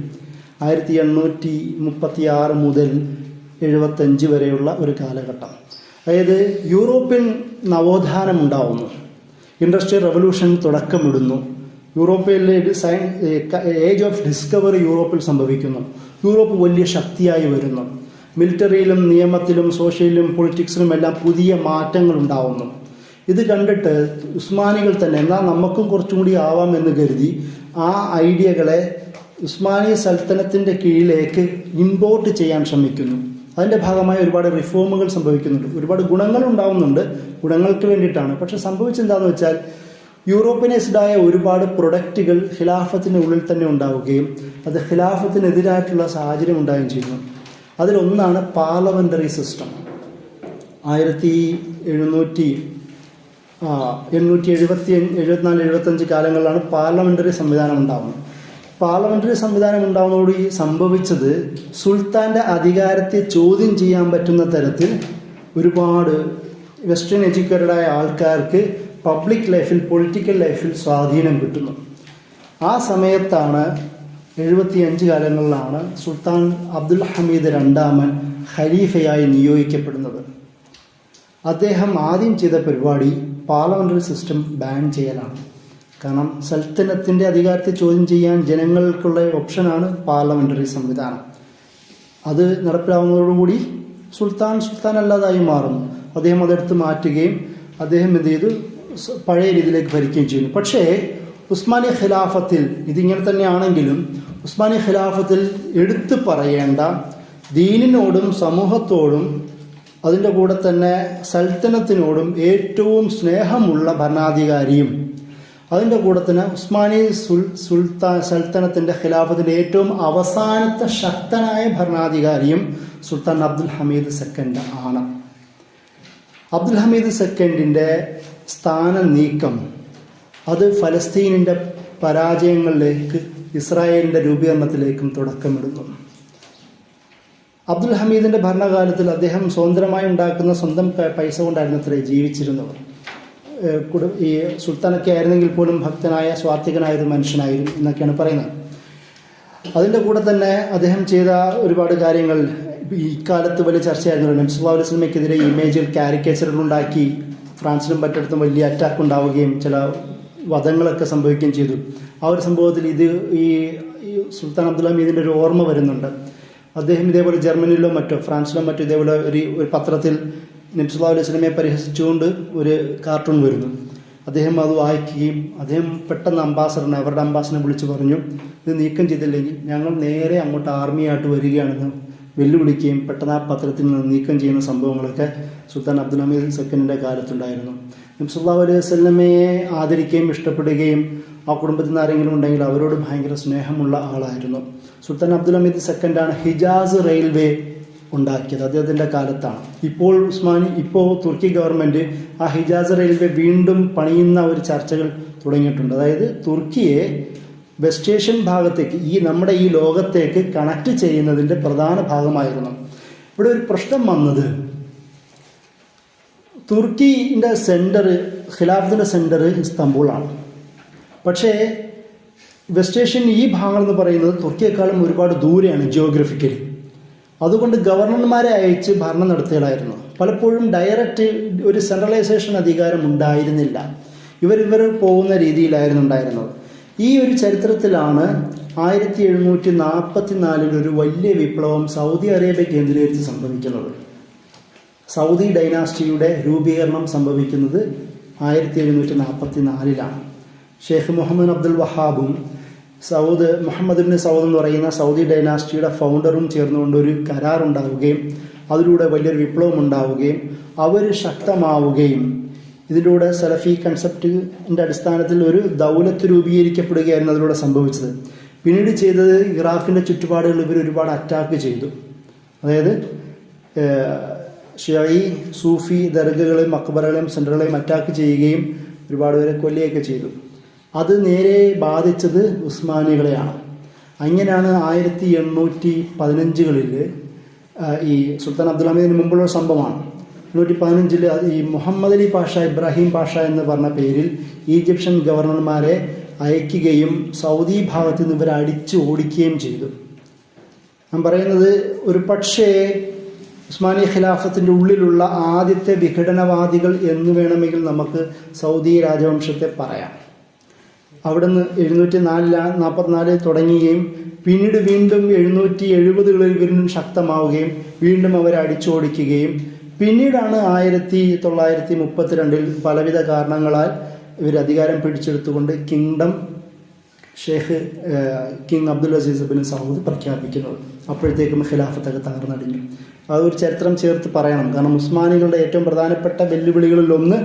1836 മുതൽ 75 വരെയുള്ള ഒരു കാലഘട്ടം. അതായത് യൂറോപ്യൻ നവോത്ഥാനം ഉണ്ടാവുന്നു. ഇൻഡസ്ട്രിയൽ റവല്യൂഷൻ തുടക്കമിടുന്നു. യൂറോപ്പിലെ ഏജ് ഓഫ് ഡിസ്കവറി യൂറോപ്പിൽ സംഭവിക്കുന്നു. യൂറോപ്പ് വലിയ ശക്തിയായി വരുന്നു. മിലിറ്ററിയിലും നിയമത്തിലും സോഷ്യലിലും പൊളിറ്റിക്സിലും എല്ലാം പുതിയ മാറ്റങ്ങൾ ഉണ്ടാവുന്നു. ഇത് കണ്ടിട്ട് ഉസ്മാനികൾ തന്നെ എന്നാൽ നമുക്കും കുറച്ചും കൂടി ആവാം എന്ന് കരുതി ആ ഐഡിയകളെ ഉസ്മാനി സൽത്തനത്തിൻ്റെ കീഴിലേക്ക് ഇമ്പോർട്ട് ചെയ്യാൻ ശ്രമിക്കുന്നു. അതിൻ്റെ ഭാഗമായി ഒരുപാട് റിഫോമുകൾ സംഭവിക്കുന്നുണ്ട്. ഒരുപാട് ഗുണങ്ങൾ ഉണ്ടാവുന്നുണ്ട്, ഗുണങ്ങൾക്ക് വേണ്ടിയിട്ടാണ്. പക്ഷെ സംഭവിച്ചെന്താണെന്ന് വെച്ചാൽ യൂറോപ്യനൈസ്ഡായ ഒരുപാട് പ്രൊഡക്റ്റുകൾ ഖിലാഫത്തിന് ഉള്ളിൽ തന്നെ ഉണ്ടാവുകയും അത് ഖിലാഫത്തിനെതിരായിട്ടുള്ള സാഹചര്യം ഉണ്ടാവുകയും ചെയ്യുന്നു. അതിലൊന്നാണ് പാർലമെൻ്ററി സിസ്റ്റം. 1874-75 കാലങ്ങളിലാണ് പാർലമെൻ്ററി സംവിധാനം ഉണ്ടാകുന്നത്. പാർലമെൻ്ററി സംവിധാനം ഉണ്ടാകുന്നതോടുകൂടി സംഭവിച്ചത് സുൽത്താൻ്റെ അധികാരത്തെ ചോദ്യം ചെയ്യാൻ പറ്റുന്ന തരത്തിൽ ഒരുപാട് വെസ്റ്റേൺ എഡ്യൂക്കേറ്റഡായ ആൾക്കാർക്ക് പബ്ലിക് ലൈഫിൽ, പൊളിറ്റിക്കൽ ലൈഫിൽ സ്വാധീനം കിട്ടുന്നു. ആ സമയത്താണ് 75 കാലങ്ങളിലാണ് സുൽത്താൻ അബ്ദുൽ ഹമീദ് രണ്ടാമൻ ഖലീഫയായി നിയോഗിക്കപ്പെടുന്നത്. അദ്ദേഹം ആദ്യം ചെയ്ത പരിപാടി പാർലമെൻ്ററി സിസ്റ്റം ബാൻ ചെയ്യലാണ്. കാരണം സൽത്തനത്തിൻ്റെ അധികാരത്തെ ചോദ്യം ചെയ്യാൻ ജനങ്ങൾക്കുള്ള ഓപ്ഷനാണ് പാർലമെൻ്ററി സംവിധാനം. അത് നടപ്പിലാവുന്നതോടുകൂടി സുൽത്താൻ അല്ലാതായി മാറുന്നു. അദ്ദേഹം അതെടുത്ത് മാറ്റുകയും അദ്ദേഹം എന്ത് ചെയ്തു, പഴയ രീതിയിലേക്ക് ഭരിക്കുകയും ചെയ്യുന്നു. പക്ഷേ ഉസ്മാനി ഖിലാഫത്തിൽ ഇതിങ്ങനെ തന്നെയാണെങ്കിലും ഉസ്മാനി ഖിലാഫത്തിൽ എടുത്തു പറയേണ്ട ദീനിനോടും സമൂഹത്തോടും അതിൻ്റെ കൂടെ തന്നെ സൽത്തനത്തിനോടും ഏറ്റവും സ്നേഹമുള്ള ഭരണാധികാരിയും അതിൻ്റെ കൂടെ തന്നെ ഉസ്മാനി സൽത്തനത്തിൻ്റെ ഖിലാഫത്തിൻ്റെ ഏറ്റവും അവസാനത്തെ ശക്തനായ ഭരണാധികാരിയും സുൽത്താൻ അബ്ദുൽ ഹമീദ് സെക്കൻഡ് ആണ്. അബ്ദുൽ ഹമീദ് സെക്കൻഡിൻ്റെ സ്ഥാന നീക്കം അത് ഫലസ്തീനിൻ്റെ പരാജയങ്ങളിലേക്ക്, ഇസ്രായേലിൻ്റെ രൂപീകരണത്തിലേക്കും തുടക്കമിടുന്നു. അബ്ദുൽ ഹമീദിൻ്റെ ഭരണകാലത്തിൽ അദ്ദേഹം സ്വതന്ത്രമായി ഉണ്ടാക്കുന്ന സ്വന്തം പൈസ കൊണ്ടായിരുന്നു അത്രേ ജീവിച്ചിരുന്നത്. ഈ സുൽത്താനൊക്കെ ആയിരുന്നെങ്കിൽ പോലും ഭക്തനായ സ്വാത്വികനായ ഒരു മനുഷ്യനായിരുന്നു എന്നൊക്കെയാണ് പറയുന്നത്. അതിൻ്റെ കൂടെ തന്നെ അദ്ദേഹം ചെയ്ത ഒരുപാട് കാര്യങ്ങൾ ഇക്കാലത്ത് വലിയ ചർച്ചയായിരുന്നു. നബി സല്ലല്ലാഹു അലൈഹി വസല്ലമയ്ക്കെതിരെ ഇമേജുകൾ, കാരിക്കേച്ചറുകൾ ഉണ്ടാക്കി ഫ്രാൻസിലും മറ്റിടത്തും വലിയ അറ്റാക്ക് ഉണ്ടാവുകയും ചില വധങ്ങളൊക്കെ സംഭവിക്കുകയും ചെയ്തു. ആ ഒരു സംഭവത്തിൽ ഈ സുൽത്താൻ അബ്ദുൽ ഹമീദിൻ്റെ ഒരു ഓർമ്മ വരുന്നുണ്ട്. അദ്ദേഹം ഇതേപോലെ ജർമ്മനിയിലോ മറ്റോ ഫ്രാൻസിലോ മറ്റോ ഇതേപോലെ ഒരു പത്രത്തിൽ നബി സല്ലല്ലാഹു അലൈഹി വസല്ലമയെ പരിഹസിച്ചുകൊണ്ട് ഒരു കാർട്ടൂൺ വരുന്നു. അദ്ദേഹം അത് വായിക്കുകയും അദ്ദേഹം പെട്ടെന്ന് അവരുടെ അംബാസഡറിനെ വിളിച്ച് പറഞ്ഞു, ഇത് നീക്കം ചെയ്തില്ലെങ്കിൽ ഞങ്ങൾ നേരെ അങ്ങോട്ട് ആർമിയായിട്ട് വരികയാണെന്ന് വെല്ലുവിളിക്കുകയും പെട്ടെന്ന് ആ പത്രത്തിൽ നിന്ന് നീക്കം ചെയ്യുന്ന സംഭവങ്ങളൊക്കെ സുൽത്താൻ അബ്ദുൽ ഹമീദ് സെക്കൻഡിൻ്റെ കാലത്തുണ്ടായിരുന്നു. നബി സല്ലല്ലാഹു അലൈഹി വസല്ലമയെ ആദരിക്കുകയും ഇഷ്ടപ്പെടുകയും ആ കുടുംബത്തിൽ നിന്ന് ആരെങ്കിലും ഉണ്ടെങ്കിൽ അവരോട് ഭയങ്കര സ്നേഹമുള്ള ആളായിരുന്നു. സുൽത്താൻ അബ്ദുൽ ഹമീദ് സെക്കൻഡാണ് ഹിജാസ് റെയിൽവേ ഉണ്ടാക്കിയത്. അദ്ദേഹത്തിൻ്റെ കാലത്താണ്. ഇപ്പോൾ തുർക്കി ഗവൺമെൻറ് ആ ഹിജാസ് റെയിൽവേ വീണ്ടും പണിയുന്ന ഒരു ചർച്ചകൾ തുടങ്ങിയിട്ടുണ്ട്. അതായത് തുർക്കിയെ വെസ്റ്റ് ഏഷ്യൻ ഭാഗത്തേക്ക്, നമ്മുടെ ഈ ലോകത്തേക്ക് കണക്ട് ചെയ്യുന്നതിൻ്റെ പ്രധാന ഭാഗമായിരുന്നു. ഇവിടെ ഒരു പ്രശ്നം വന്നത്, തുർക്കിൻ്റെ സെൻറ്റർ, ഖിലാഫത്തിൻ്റെ സെൻറ്റർ ഇസ്താംബൂളാണ്. പക്ഷേ വെസ്റ്റ് ഏഷ്യൻ ഈ ഭാഗങ്ങൾ എന്ന് പറയുന്നത് തുർക്കിയെക്കാളും ഒരുപാട് ദൂരെയാണ് ജിയോഗ്രഫിക്കലി. അതുകൊണ്ട് ഗവർണർമാരെ അയച്ച് ഭരണം നടത്തുകയായിരുന്നു. പലപ്പോഴും ഡയറക്റ്റ് ഒരു സെൻട്രലൈസേഷൻ അധികാരം ഉണ്ടായിരുന്നില്ല. ഇവർ പോകുന്ന രീതിയിലായിരുന്നു ഉണ്ടായിരുന്നത്. ഈ ഒരു ചരിത്രത്തിലാണ് 1744 ഒരു വലിയ വിപ്ലവം സൗദി അറേബ്യ കേന്ദ്രീകരിച്ച് സംഭവിക്കുന്നത്. സൗദി ഡൈനാസ്റ്റിയുടെ രൂപീകരണം സംഭവിക്കുന്നത് 1744 ഷെയ്ഖ് മുഹമ്മദ് അബ്ദുൽ വഹാബും മുഹമ്മദ് ഇബ്നു സൗദ് എന്ന് പറയുന്ന സൗദി ഡൈനാസ്റ്റിയുടെ ഫൗണ്ടറും ചേർന്നുകൊണ്ട് ഒരു കരാറുണ്ടാവുകയും അതിലൂടെ വലിയൊരു വിപ്ലവം ഉണ്ടാവുകയും അവർ ശക്തമാവുകയും ഇതിലൂടെ സലഫി കൺസെപ്റ്റിൻ്റെ അടിസ്ഥാനത്തിൽ ഒരു ദൗലത്ത് രൂപീകരിക്കപ്പെടുകയായിരുന്നു അതിലൂടെ സംഭവിച്ചത്. പിന്നീട് ചെയ്തത് ഇറാഖിൻ്റെ ചുറ്റുപാടുകൾ ഇവർ ഒരുപാട് അറ്റാക്ക് ചെയ്തു. അതായത് ഷിയഈ സൂഫി ദർഗകളെയും മക്ബറകളെയും സെൻറ്ററുകളെയും അറ്റാക്ക് ചെയ്യുകയും ഒരുപാട് പേരെ കൊല്ലുകയൊക്കെ ചെയ്തു. അത് നേരെ ബാധിച്ചത് ഉസ്മാനികളെയാണ്. അങ്ങനെയാണ് 1815 ഈ സുൽത്താൻ അബ്ദുൽ ഹമീദിന് മുമ്പുള്ള സംഭവമാണ്. 1815 ഈ മുഹമ്മദ് അലി പാഷ, ഇബ്രാഹിം പാഷ എന്ന് പറഞ്ഞ പേരിൽ ഈജിപ്ഷ്യൻ ഗവർണർമാരെ അയക്കുകയും സൗദി ഭാഗത്ത് നിന്ന് ഇവരെ അടിച്ച് ഓടിക്കുകയും ചെയ്തു. ഞാൻ പറയുന്നത് ഒരു പക്ഷേ ഉസ്മാനി ഖിലാഫത്തിൻ്റെ ഉള്ളിലുള്ള ആദ്യത്തെ വിഘടനവാദികൾ എന്ന് വേണമെങ്കിൽ നമുക്ക് സൗദി രാജവംശത്തെ പറയാം. അവിടുന്ന് 744 തുടങ്ങുകയും പിന്നീട് വീണ്ടും 770 വീണ്ടും ശക്തമാവുകയും വീണ്ടും അവരെ അടിച്ചോടിക്കുകയും പിന്നീടാണ് 1932 പലവിധ കാരണങ്ങളാൽ ഇവർ അധികാരം പിടിച്ചെടുത്തുകൊണ്ട് king Abdul Aziz bin Saud പ്രഖ്യാപിക്കുന്നത്. അപ്പോഴത്തേക്കും ഖിലാഫത്തൊക്കെ തകർന്നടിഞ്ഞു. അതൊരു ചരിത്രം ചേർത്ത് പറയണം. കാരണം ഉസ്മാനികളുടെ ഏറ്റവും പ്രധാനപ്പെട്ട വെല്ലുവിളികളിലൊന്ന്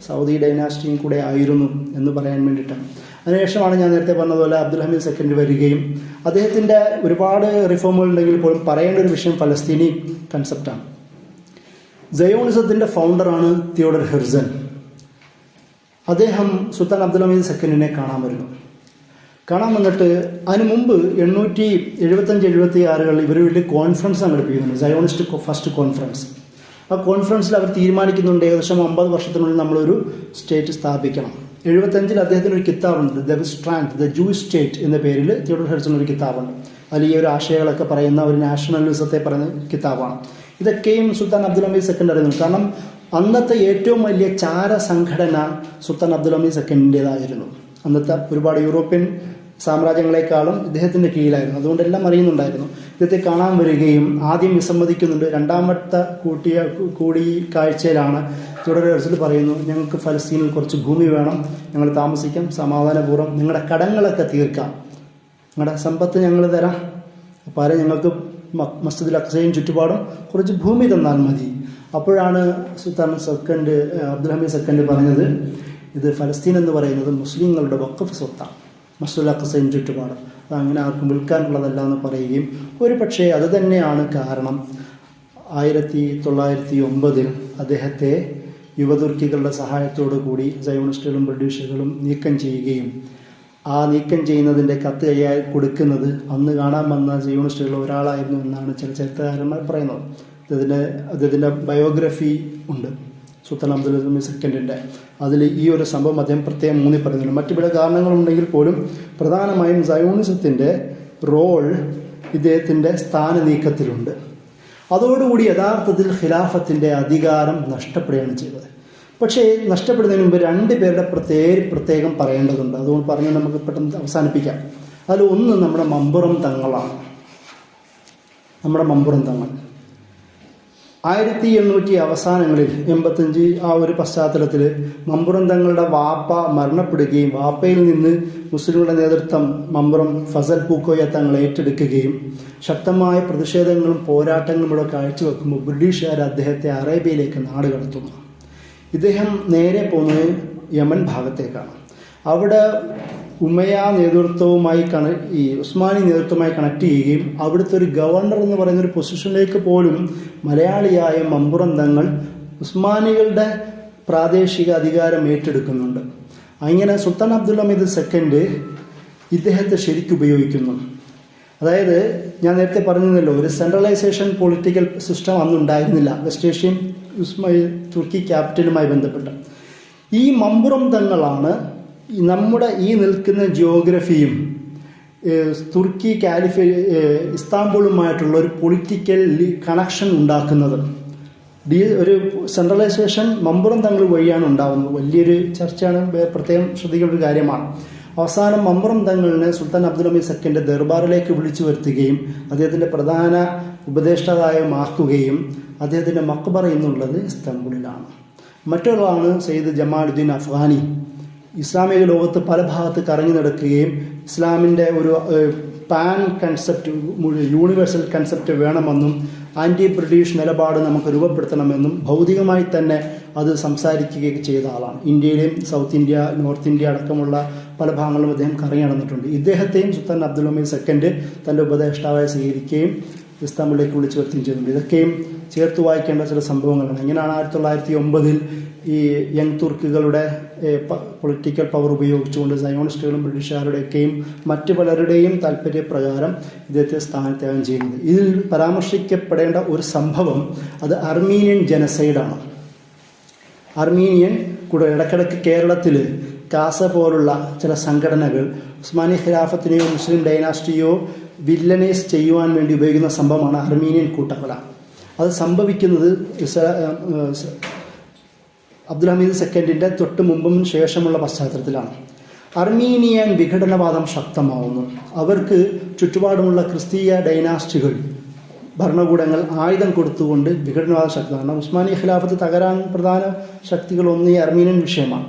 സൗദി ഡൈനാസ്റ്റിയും കൂടെ ആയിരുന്നു എന്ന് പറയാൻ വേണ്ടിയിട്ടാണ്. അതിനുശേഷമാണ് ഞാൻ നേരത്തെ പറഞ്ഞതുപോലെ അബ്ദുൽ ഹമീദ് സെക്കൻഡ് വരികയും അദ്ദേഹത്തിൻ്റെ ഒരുപാട് റിഫോമുകൾ ഉണ്ടെങ്കിൽ പോലും പറയേണ്ട ഒരു വിഷയം ഫലസ്തീനി കൺസെപ്റ്റാണ്. സയോണിസത്തിൻ്റെ ഫൗണ്ടറാണ് തിയോഡർ ഹെർസൽ. അദ്ദേഹം സുൽത്താൻ അബ്ദുൽ ഹമീദ് സെക്കൻഡിനെ കാണാൻ വന്നിട്ട് അതിന് മുമ്പ് 875-76 ഇവർ വലിയ കോൺഫറൻസ് സംഘടിപ്പിക്കുന്നുണ്ട്, സയോണിസ്റ്റ് ഫസ്റ്റ് കോൺഫറൻസ്. ആ കോൺഫറൻസിൽ അവർ തീരുമാനിക്കുന്നുണ്ട് ഏകദേശം 50 വർഷത്തിനുള്ളിൽ നമ്മളൊരു സ്റ്റേറ്റ് സ്ഥാപിക്കണം. 75 അദ്ദേഹത്തിന് ഒരു കിതാബുണ്ട്, ദ സ്ട്രാൻഡ് ദ ജൂയിഷ് സ്റ്റേറ്റ് എന്ന പേരിൽ തിയോഡർ ഹെർസലിന് ഒരു കിതാബുണ്ട്. അതിൽ ഈ ഒരു ആശയങ്ങളൊക്കെ പറയുന്ന ഒരു നാഷണലിസത്തെ പറയുന്ന കിതാബാണ്. ഇതൊക്കെയും സുൽത്താൻ അബ്ദുൽ ഹമീദ് സെക്കൻഡ് അറിയുന്നു. കാരണം അന്നത്തെ ഏറ്റവും വലിയ ചാര സംഘടന സുൽത്താൻ അബ്ദുൽ ഹമീദ് സെക്കൻഡിൻ്റേതായിരുന്നു. അന്നത്തെ ഒരുപാട് യൂറോപ്യൻ സാമ്രാജ്യങ്ങളെക്കാളും ഇദ്ദേഹത്തിൻ്റെ കീഴിലായിരുന്നു. അതുകൊണ്ടെല്ലാം അറിയുന്നുണ്ടായിരുന്നു. ഇദ്ദേഹത്തെ കാണാൻ വരികയും ആദ്യം വിസമ്മതിക്കുന്നുണ്ട്. രണ്ടാമത്തെ കൂടിക്കാഴ്ചയിലാണ് തിയോഡർ ഹെർസൽ പറയുന്നു, ഞങ്ങൾക്ക് ഫലസ്തീനിൽ കുറച്ച് ഭൂമി വേണം, ഞങ്ങൾ താമസിക്കാം, സമാധാനപൂർവ്വം നിങ്ങളുടെ കടങ്ങളൊക്കെ തീർക്കാം, നിങ്ങളുടെ സമ്പത്ത് ഞങ്ങൾ തരാം, അപ്പോൾ ഞങ്ങൾക്ക് മസ്ജിദുൽ അഖ്സയും ചുറ്റുപാടും കുറച്ച് ഭൂമി തന്നാൽ മതി. അപ്പോഴാണ് സുൽത്താൻ സെക്കൻഡ് അബ്ദുൽ ഹമീദ് സെക്കൻഡ് പറഞ്ഞത്, ഇത് ഫലസ്തീൻ എന്ന് പറയുന്നത് മുസ്ലിങ്ങളുടെ വഖഫ് സ്വത്താണ്, മസ്ജിദുൽ അഖ്സയും ചുറ്റുപാടും, അതങ്ങനെ ആർക്കും വിൽക്കാനുള്ളതല്ല എന്ന് പറയുകയും ഒരു പക്ഷേ അത് തന്നെയാണ് കാരണം 1909 അദ്ദേഹത്തെ യുവതുർക്കികളുടെ സഹായത്തോടു കൂടി സയോണിസ്റ്റുകളും ബ്രിട്ടീഷുകളും നീക്കം ചെയ്യുകയും ആ നീക്കം ചെയ്യുന്നതിൻ്റെ കത്ത് കൈയായി കൊടുക്കുന്നത് അന്ന് കാണാൻ വന്ന സയോണിസ്റ്റുകളിൽ ഒരാളായിരുന്നു എന്നാണ് ചില ചരിത്രകാരന്മാർ പറയുന്നത്. അദ്ദേഹത്തിൻ്റെ ബയോഗ്രഫി ഉണ്ട് സുൽത്താൻ അബ്ദുൽ ഹമീദ് സെക്കൻഡിൻ്റെ. അതിൽ ഈ ഒരു സംഭവം അദ്ദേഹം പ്രത്യേകം ഊന്നി പറയുന്നുണ്ട്. മറ്റു പല കാരണങ്ങളുണ്ടെങ്കിൽ പോലും പ്രധാനമായും സയോണിസത്തിൻ്റെ റോൾ ഇദ്ദേഹത്തിൻ്റെ സ്ഥാന നീക്കത്തിലുണ്ട്. അതോടുകൂടി യഥാർത്ഥത്തിൽ ഖിലാഫത്തിൻ്റെ അധികാരം നഷ്ടപ്പെടുകയാണ് ചെയ്തത്. പക്ഷേ നഷ്ടപ്പെടുന്നതിന് മുമ്പ് 2 പേരുടെ പ്രത്യേകം പറയേണ്ടതുണ്ട്. അതുകൊണ്ട് പറഞ്ഞ് നമുക്ക് പെട്ടെന്ന് അവസാനിപ്പിക്കാം. അതിൽ ഒന്ന് നമ്മുടെ മമ്പുറം തങ്ങളാണ്. നമ്മുടെ മമ്പുറം തങ്ങൾ 1800 അവസാനങ്ങളിൽ 85 ആ ഒരു പശ്ചാത്തലത്തിൽ മമ്പുറം തങ്ങളുടെ വാപ്പ മരണപ്പെടുകയും വാപ്പയിൽ നിന്ന് മുസ്ലിങ്ങളുടെ നേതൃത്വം മമ്പുറം ഫസൽ പൂക്കോയ തങ്ങൾ ഏറ്റെടുക്കുകയും ശക്തമായ പ്രതിഷേധങ്ങളും പോരാട്ടങ്ങളും ഇവിടെ കാഴ്ചവെക്കുമ്പോൾ ബ്രിട്ടീഷുകാർ അദ്ദേഹത്തെ അറേബ്യയിലേക്ക് നാട് കടത്തുന്നു. ഇദ്ദേഹം നേരെ പോകുന്നത് യമൻ ഭാഗത്തേക്കാണ്. അവിടെ ഉമയ്യ നേതൃത്വവുമായി ഈ ഉസ്മാനി നേതൃത്വവുമായി കണക്ട് ചെയ്യുകയും അവിടുത്തെ ഒരു ഗവർണർ എന്ന് പറയുന്ന ഒരു പൊസിഷനിലേക്ക് പോലും മലയാളിയായ മമ്പുറം തങ്ങൾ ഉസ്മാനികളുടെ പ്രാദേശിക അധികാരം ഏറ്റെടുക്കുന്നുണ്ട്. അങ്ങനെ സുൽത്താൻ അബ്ദുൽ ഹമീദ് സെക്കൻഡ് ഇദ്ദേഹത്തെ ശരിക്കും ഉപയോഗിക്കുന്നു. അതായത് ഞാൻ നേരത്തെ പറഞ്ഞല്ലോ, ഒരു സെൻട്രലൈസേഷൻ പൊളിറ്റിക്കൽ സിസ്റ്റം അന്നുണ്ടായിരുന്നില്ല വെസ്റ്റ് ഏഷ്യൻ തുർക്കി ക്യാപിറ്റലുമായി ബന്ധപ്പെട്ട്. ഈ മമ്പുറം തങ്ങളാണ് നമ്മുടെ ഈ നിൽക്കുന്ന ജിയോഗ്രഫിയും തുർക്കി ഇസ്താംബുളുമായിട്ടുള്ള ഒരു പൊളിറ്റിക്കൽ കണക്ഷൻ ഉണ്ടാക്കുന്നത്. ഒരു സെൻട്രലൈസേഷൻ മമ്പുറം തങ്ങൾ വഴിയാണ് ഉണ്ടാകുന്നത്. വലിയൊരു ചർച്ചയാണ്, പ്രത്യേകം ശ്രദ്ധിക്കേണ്ട ഒരു കാര്യമാണ്. അവസാനം മമ്പുറം തങ്ങളിനെ സുൽത്താൻ അബ്ദുൽ ഹമീദ് സെക്കൻഡ് ദർബാറിലേക്ക് വിളിച്ചു വരുത്തുകയും അദ്ദേഹത്തിൻ്റെ പ്രധാന ഉപദേഷ്ടാവായുമാക്കുകയും അദ്ദേഹത്തിൻ്റെ മക്ബറ എന്നുള്ളത് ഇസ്താംബുളിലാണ്. മറ്റൊരാളാണ് സയ്യിദ് ജമാലുദ്ദീൻ അഫ്ഗാനി. ഇസ്ലാമിക ലോകത്ത് പല ഭാഗത്ത് കറങ്ങി നടക്കുകയും ഇസ്ലാമിൻ്റെ ഒരു പാൻ കൺസെപ്റ്റ്, യൂണിവേഴ്സൽ കൺസെപ്റ്റ് വേണമെന്നും ആൻറ്റി ബ്രിട്ടീഷ് നിലപാട് നമുക്ക് രൂപപ്പെടുത്തണമെന്നും ഭൗതികമായി തന്നെ അത് സംസാരിക്കുകയൊക്കെ ചെയ്ത ആളാണ്. ഇന്ത്യയിലെയും സൗത്ത് ഇന്ത്യ, നോർത്ത് ഇന്ത്യ അടക്കമുള്ള പല ഭാഗങ്ങളിലും അദ്ദേഹം കറങ്ങി നടന്നിട്ടുണ്ട്. ഇദ്ദേഹത്തെയും സുൽത്താൻ അബ്ദുൽ ഹമീദ് സെക്കൻഡ് തൻ്റെ ഉപദേഷ്ടാവായി സ്വീകരിക്കുകയും ഇസ്താംബുളിലേക്ക് വിളിച്ചു വരുത്തുകയും ചെയ്തിട്ടുണ്ട്. ഇതൊക്കെയും ചേർത്ത് വായിക്കേണ്ട ചില സംഭവങ്ങളാണ്. ഇങ്ങനെയാണ് 1909 ഈ യങ് തുർക്കുകളുടെ പൊളിറ്റിക്കൽ പവർ ഉപയോഗിച്ചുകൊണ്ട് സയോണിസ്റ്റുകളും ബ്രിട്ടീഷുകാരുടെയൊക്കെയും മറ്റു പലരുടെയും താല്പര്യപ്രകാരം ഇദ്ദേഹത്തെ സ്ഥാനത്യാഗം ചെയ്യുന്നത്. ഇതിൽ പരാമർശിക്കപ്പെടേണ്ട ഒരു സംഭവം അത് അർമീനിയൻ ജനസൈഡാണ്. അർമീനിയൻ കൂടെ ഇടയ്ക്കിടയ്ക്ക് കേരളത്തിൽ കാസ പോലുള്ള ചില സംഘടനകൾ ഉസ്മാനി ഖിലാഫത്തിനെയോ മുസ്ലിം ഡൈനാസ്റ്റിയോ വില്ലനൈസ് ചെയ്യുവാൻ വേണ്ടി ഉപയോഗിക്കുന്ന സംഭവമാണ് അർമീനിയൻ കൂട്ടക്കൊല. അത് സംഭവിക്കുന്നത് അബ്ദുൽ ഹമീദ് സെക്കൻഡിൻ്റെ തൊട്ട് മുമ്പും ശേഷമുള്ള പശ്ചാത്തലത്തിലാണ്. അർമീനിയൻ വിഘടനവാദം ശക്തമാവുന്നു. അവർക്ക് ചുറ്റുപാടുമുള്ള ക്രിസ്തീയ ഡൈനാസ്റ്റികൾ, ഭരണകൂടങ്ങൾ ആയുധം കൊടുത്തുകൊണ്ട് വിഘടനവാദം ശക്തമാണ്. ഉസ്മാനി ഖിലാഫത്ത് തകരാൻ പ്രധാന ശക്തികളൊന്ന് ഈ അർമീനിയൻ വിഷയമാണ്.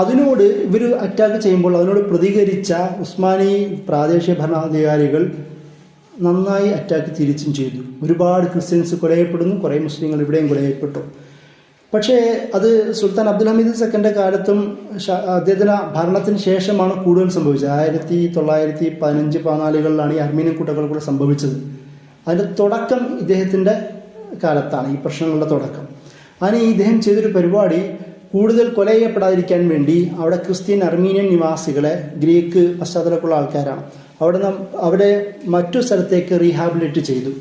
അതിനോട് ഇവർ അറ്റാക്ക് ചെയ്യുമ്പോൾ അതിനോട് പ്രതികരിച്ച ഉസ്മാനി പ്രാദേശിക ഭരണാധികാരികൾ നന്നായി അറ്റാക്ക് തിരിച്ചും ചെയ്തു. ഒരുപാട് ക്രിസ്ത്യൻസ് കൊലയപ്പെടുന്നു, കുറേ മുസ്ലിങ്ങൾ ഇവിടെയും കൊലയപ്പെട്ടു. പക്ഷേ അത് സുൽത്താൻ അബ്ദുൽ ഹമീദ് സെക്കൻഡ് കാലത്തും അദ്ദേഹത്തിന് ഭരണത്തിന് ശേഷമാണ് കൂടുതൽ സംഭവിച്ചത്. 1915-14 ഈ അർമീനിയൻ കൂട്ടക്കൊല സംഭവിച്ചത്. അതിൻ്റെ തുടക്കം ഇദ്ദേഹത്തിൻ്റെ കാലത്താണ്, ഈ പ്രശ്നങ്ങളുടെ തുടക്കം. അതിന് ഇദ്ദേഹം ചെയ്തൊരു പരിപാടി, കൂടുതൽ കൊല ചെയ്യപ്പെടാതിരിക്കാൻ വേണ്ടി അവിടെ ക്രിസ്ത്യൻ അർമീനിയൻ നിവാസികളെ, ഗ്രീക്ക് പശ്ചാത്തലമുള്ള ആൾക്കാരാണ്, അവിടെ മറ്റു സ്ഥലത്തേക്ക് റീഹാബിലിറ്റ് ചെയ്തു.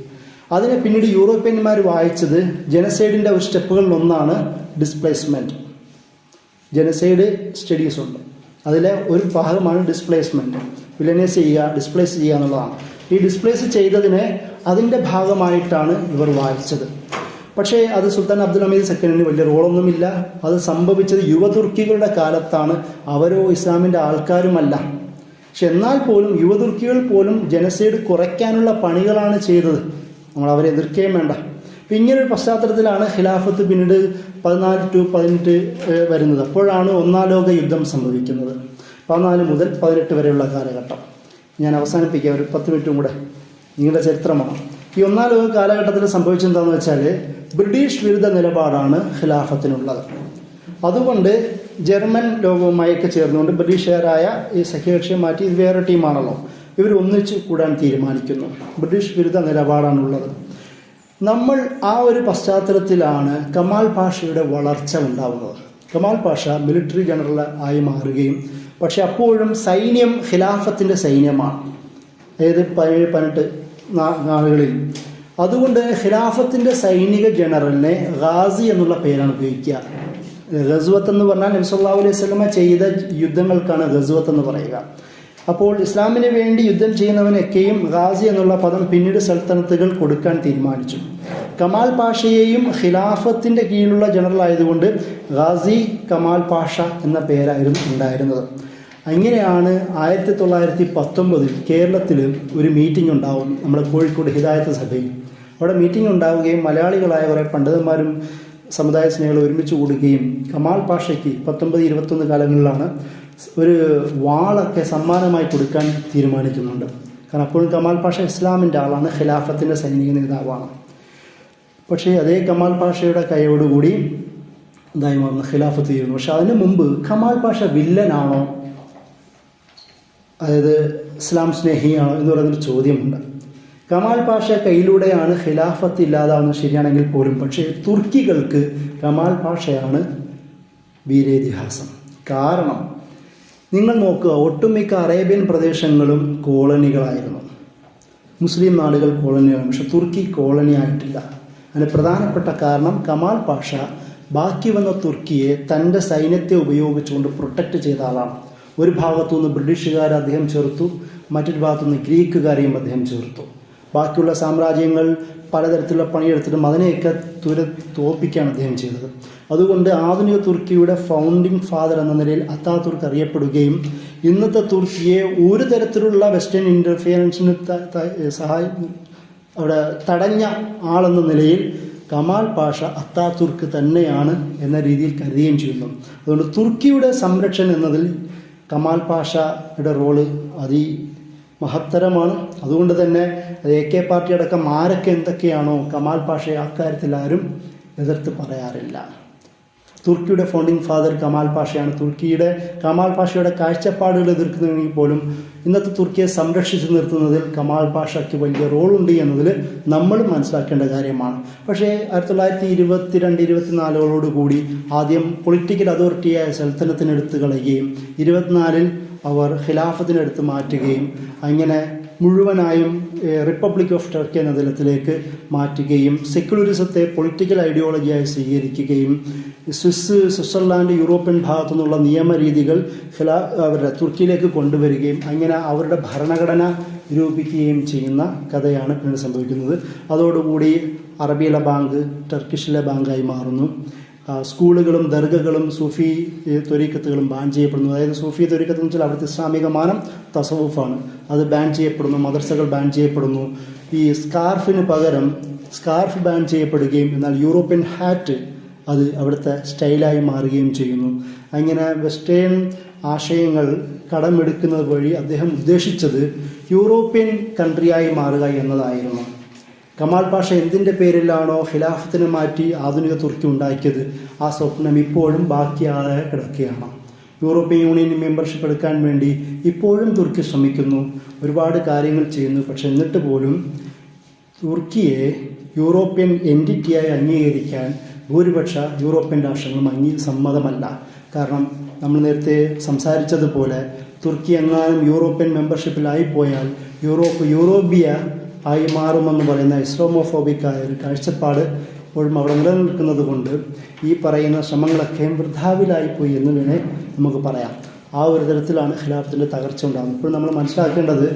അതിനെ പിന്നീട് യൂറോപ്യന്മാർ വായിച്ചത് ജനസൈഡിൻ്റെ ഒരു സ്റ്റെപ്പുകളിൽ ഒന്നാണ് ഡിസ്പ്ലേസ്മെൻറ്റ്. ജനസൈഡ് സ്റ്റഡീസ് ഉണ്ട്, അതിലെ ഒരു ഭാഗമാണ് ഡിസ്പ്ലേസ്മെൻറ്റ്. വില്ലനൈസ് ചെയ്യുക, ഡിസ്പ്ലേസ് ചെയ്യുക എന്നുള്ളതാണ്. ഈ ഡിസ്പ്ലേസ് ചെയ്തതിനെ അതിൻ്റെ ഭാഗമായിട്ടാണ് ഇവർ വായിച്ചത്. പക്ഷേ അത് സുൽത്താൻ അബ്ദുൽ ഹമീദ് സെക്കൻഡിന് വലിയ റോളൊന്നുമില്ല. അത് സംഭവിച്ചത് യുവതുർക്കികളുടെ കാലത്താണ്. അവരോ ഇസ്ലാമിൻ്റെ ആൾക്കാരുമല്ല. പക്ഷെ എന്നാൽ പോലും യുവതുർക്കികൾ പോലും ജനസൈഡ് കുറയ്ക്കാനുള്ള പണികളാണ് ചെയ്തത്. നമ്മൾ അവരെ എതിർക്കുകയും വേണ്ട. അപ്പം ഇങ്ങനൊരു പശ്ചാത്തലത്തിലാണ് ഖിലാഫത്ത് പിന്നീട് 14-18 വരുന്നത്. അപ്പോഴാണ് ഒന്നാം ലോക യുദ്ധം സംഭവിക്കുന്നത്. 14 മുതൽ 18 വരെയുള്ള കാലഘട്ടം. ഞാൻ അവസാനിപ്പിക്കാം, ഒരു 10 മിനിറ്റും കൂടെ. നിങ്ങളുടെ ചരിത്രമാണ്. ഈ ഒന്നാം ലോക കാലഘട്ടത്തിൽ സംഭവിച്ചെന്താണെന്ന് വെച്ചാൽ ബ്രിട്ടീഷ് വിരുദ്ധ നിലപാടാണ് ഖിലാഫത്തിനുള്ളത്. അതുകൊണ്ട് ജർമ്മൻ ലോകവുമായൊക്കെ ചേർന്നുകൊണ്ട് ബ്രിട്ടീഷുകാരായ ഈ സഖ്യകക്ഷിയെ മാറ്റി, ഇത് വേറെ ടീമാണല്ലോ, ഇവർ ഒന്നിച്ച് കൂടാൻ തീരുമാനിക്കുന്നു. ബ്രിട്ടീഷ് വിരുദ്ധ നിലപാടാണുള്ളത്. നമ്മൾ ആ ഒരു പശ്ചാത്തലത്തിലാണ് കമാൽ പാഷയുടെ വളർച്ച ഉണ്ടാവുന്നത്. കമാൽ പാഷ മിലിറ്ററി ജനറൽ ആയി മാറുകയും, പക്ഷെ അപ്പോഴും സൈന്യം ഖിലാഫത്തിൻ്റെ സൈന്യമാണ്, അതായത് 17-18 നാളുകളിൽ. അതുകൊണ്ട് ഖിലാഫത്തിൻ്റെ സൈനിക ജനറലിനെ ഗാസി എന്നുള്ള പേരാണ് ഉപയോഗിക്കുക. ഗസ്വത്ത് എന്ന് പറഞ്ഞാൽ നബി സല്ലല്ലാഹു അലൈഹി വസല്ലമ ചെയ്ത യുദ്ധങ്ങൾക്കാണ് ഗസ്വത്ത് എന്ന് പറയുക. അപ്പോൾ ഇസ്ലാമിന് വേണ്ടി യുദ്ധം ചെയ്യുന്നവനൊക്കെയും ഗാസി എന്നുള്ള പദം പിന്നീട് സൽത്തനത്തുകൾ കൊടുക്കാൻ തീരുമാനിച്ചു. കമാൽ പാഷയെയും ഖിലാഫത്തിൻ്റെ കീഴിലുള്ള ജനറൽ ആയതുകൊണ്ട് ഗാസി കമാൽ പാഷ എന്ന പേരായിരുന്നു ഉണ്ടായിരുന്നത്. അങ്ങനെയാണ് 1919 കേരളത്തിൽ ഒരു മീറ്റിംഗ് ഉണ്ടാവും, നമ്മുടെ കോഴിക്കോട് ഹിദായത്ത് സഭയിൽ. അവിടെ മീറ്റിംഗ് ഉണ്ടാവുകയും മലയാളികളായ കുറേ പണ്ഡിതന്മാരും സമുദായ സ്നേഹികൾ ഒരുമിച്ച് കൂടുകയും കമാൽ പാഷയ്ക്ക് 1921 കാലങ്ങളിലാണ് ഒരു വാളൊക്കെ സമ്മാനമായി കൊടുക്കാൻ തീരുമാനിക്കുന്നുണ്ട്. കാരണം അപ്പോഴും കമാൽ പാഷ ഇസ്ലാമിൻ്റെ ആളാണ്, ഖിലാഫത്തിൻ്റെ സൈനിക നേതാവാണ്. പക്ഷേ അതേ കമാൽ പാഷയുടെ കൈയോടുകൂടി ഇതായി മാറുന്ന ഖിലാഫത്ത് ചെയ്യുന്നു. പക്ഷെ അതിനു മുമ്പ് കമാൽ പാഷ വില്ലനാണോ, അതായത് ഇസ്ലാം സ്നേഹിയാണോ എന്ന് പറയുന്നൊരു ചോദ്യമുണ്ട്. കമാൽ പാഷ കയ്യിലൂടെയാണ് ഖിലാഫത്ത് ഇല്ലാതാവുന്നത് ശരിയാണെങ്കിൽ പോലും, പക്ഷേ തുർക്കികൾക്ക് കമാൽ പാഷയാണ് വീരേതിഹാസം. കാരണം നിങ്ങൾ നോക്കുക, ഒട്ടുമിക്ക അറേബ്യൻ പ്രദേശങ്ങളും കോളനികളായിരുന്നു. മുസ്ലിം നാടുകൾ കോളനികളാണ്, പക്ഷെ തുർക്കി കോളനി ആയിട്ടില്ല. അതിന് പ്രധാനപ്പെട്ട കാരണം കമാൽ പാഷ ബാക്കി വന്ന തുർക്കിയെ തൻ്റെ സൈന്യത്തെ ഉപയോഗിച്ചുകൊണ്ട് പ്രൊട്ടക്റ്റ് ചെയ്ത ആളാണ്. ഒരു ഭാഗത്തുനിന്ന് ബ്രിട്ടീഷുകാരെ അദ്ദേഹം ചേർത്തു, മറ്റൊരു ഭാഗത്തുനിന്ന് ഗ്രീക്കുകാരെയും അദ്ദേഹം ചേർത്തു. ബാക്കിയുള്ള സാമ്രാജ്യങ്ങൾ പലതരത്തിലുള്ള പണിയെടുത്തിട്ടും അതിനെയൊക്കെ തോൽപ്പിക്കുകയാണ് അദ്ദേഹം ചെയ്തത്. അതുകൊണ്ട് ആധുനിക തുർക്കിയുടെ ഫൗണ്ടിങ് ഫാദർ എന്ന നിലയിൽ അത്താതുർക്ക് അറിയപ്പെടുകയും ഇന്നത്തെ തുർക്കിയെ ഒരു തരത്തിലുള്ള വെസ്റ്റേൺ ഇൻ്റർഫിയറൻസിന് അവിടെ തടഞ്ഞ ആളെന്ന നിലയിൽ കമാൽ പാഷ അത്താതുർക്ക് തന്നെയാണ് എന്ന രീതിയിൽ കരുതുകയും ചെയ്യുന്നു. അതുകൊണ്ട് തുർക്കിയുടെ സംരക്ഷണം എന്നതിൽ കമാൽ പാഷയുടെ റോള് മഹത്തരമാണ്. അതുകൊണ്ട് തന്നെ AK പാർട്ടി അടക്കം ആരൊക്കെ എന്തൊക്കെയാണോ കമാൽ പാഷയെ അക്കാര്യത്തിൽ ആരും എതിർത്ത് പറയാറില്ല. തുർക്കിയുടെ ഫൗണ്ടിങ് ഫാദർ കമാൽ പാഷയാണ്. കമാൽ പാഷയുടെ കാഴ്ചപ്പാടുകൾ എതിർക്കുന്നെങ്കിൽ പോലും ഇന്നത്തെ തുർക്കിയെ സംരക്ഷിച്ചു നിർത്തുന്നതിൽ കമാൽ പാഷയ്ക്ക് വലിയ റോളുണ്ട് എന്നതിൽ നമ്മൾ മനസ്സിലാക്കേണ്ട കാര്യമാണ്. പക്ഷേ 1922-24 കൂടി ആദ്യം പൊളിറ്റിക്കൽ അതോറിറ്റിയായ സൽത്തനത്തിനെടുത്ത് കളയുകയും 24-ൽ അവർ ഖിലാഫത്തിനെടുത്ത് മാറ്റുകയും അങ്ങനെ മുഴുവനായും റിപ്പബ്ലിക് ഓഫ് ടർക്കി എന്ന തലത്തിലേക്ക് മാറ്റുകയും സെക്യുലറിസത്തെ പൊളിറ്റിക്കൽ ഐഡിയോളജിയായി സ്വീകരിക്കുകയും സ്വിറ്റ്സർലാൻഡ് യൂറോപ്യൻ ഭാഗത്തു നിന്നുള്ള നിയമരീതികൾ അവരുടെ തുർക്കിയിലേക്ക് കൊണ്ടുവരികയും അങ്ങനെ അവരുടെ ഭരണഘടന രൂപിക്കുകയും ചെയ്യുന്ന കഥയാണ് പിന്നീട് സംഭവിക്കുന്നത്. അതോടുകൂടി അറബിയിലെ ബാങ്ക് ടർക്കിഷിലെ ബാങ്കായി മാറുന്നു. സ്കൂളുകളും ദർഗകളും സൂഫി ത്വരീക്കത്തുകളും ബാൻ ചെയ്യപ്പെടുന്നു. അതായത് സൂഫി ത്വരീക്കത്ത് എന്ന് വെച്ചാൽ അവിടുത്തെ ഇസ്ലാമിക മാനം തസവുഫാണ്, അത് ബാൻ ചെയ്യപ്പെടുന്നു. മദർസകൾ ബാൻ ചെയ്യപ്പെടുന്നു. ഈ സ്കാർഫിന് പകരം സ്കാർഫ് ബാൻ ചെയ്യപ്പെടുകയും എന്നാൽ യൂറോപ്യൻ ഹാറ്റ് അത് അവിടുത്തെ സ്റ്റൈലായി മാറുകയും ചെയ്യുന്നു. അങ്ങനെ വെസ്റ്റേൺ ആശയങ്ങൾ കടമെടുക്കുന്നത് വഴി അദ്ദേഹം ഉദ്ദേശിച്ചത് യൂറോപ്യൻ കൺട്രിയായി മാറുക എന്നതായിരുന്നു. കമാൽ പാഷ എന്തിൻ്റെ പേരിലാണോ ഖിലാഫത്തിനെ മാറ്റി ആധുനിക തുർക്കി ഉണ്ടാക്കിയത്, ആ സ്വപ്നം ഇപ്പോഴും ബാക്കിയാതെ കിടക്കുകയാണ്. യൂറോപ്യൻ യൂണിയൻ മെമ്പർഷിപ്പ് എടുക്കാൻ വേണ്ടി ഇപ്പോഴും തുർക്കി ശ്രമിക്കുന്നു, ഒരുപാട് കാര്യങ്ങൾ ചെയ്യുന്നു. പക്ഷെ എന്നിട്ട് പോലും തുർക്കിയെ യൂറോപ്യൻ എൻറ്റിറ്റിയായി അംഗീകരിക്കാൻ ഭൂരിപക്ഷ യൂറോപ്യൻ രാഷ്ട്രങ്ങളും സമ്മതമല്ല. കാരണം നമ്മൾ നേരത്തെ സംസാരിച്ചതുപോലെ തുർക്കി എങ്ങാനും യൂറോപ്യൻ മെമ്പർഷിപ്പിലായിപ്പോയാൽ യൂറോബിയ ആയി മാറുമെന്ന് പറയുന്ന ഇസ്ലാമോഫോബിക്കായ ഒരു കാഴ്ചപ്പാട് ഇപ്പോഴും അവിടെ നിലനിൽക്കുന്നത് കൊണ്ട് ഈ പറയുന്ന ശ്രമങ്ങളൊക്കെ വൃഥാവിലായിപ്പോയി എന്ന് വേണേൽ നമുക്ക് പറയാം. ആ ഒരു തരത്തിലാണ് ഖിലാഫത്തിൻ്റെ തകർച്ച ഉണ്ടാകുന്നത്. ഇപ്പോൾ നമ്മൾ മനസ്സിലാക്കേണ്ടത്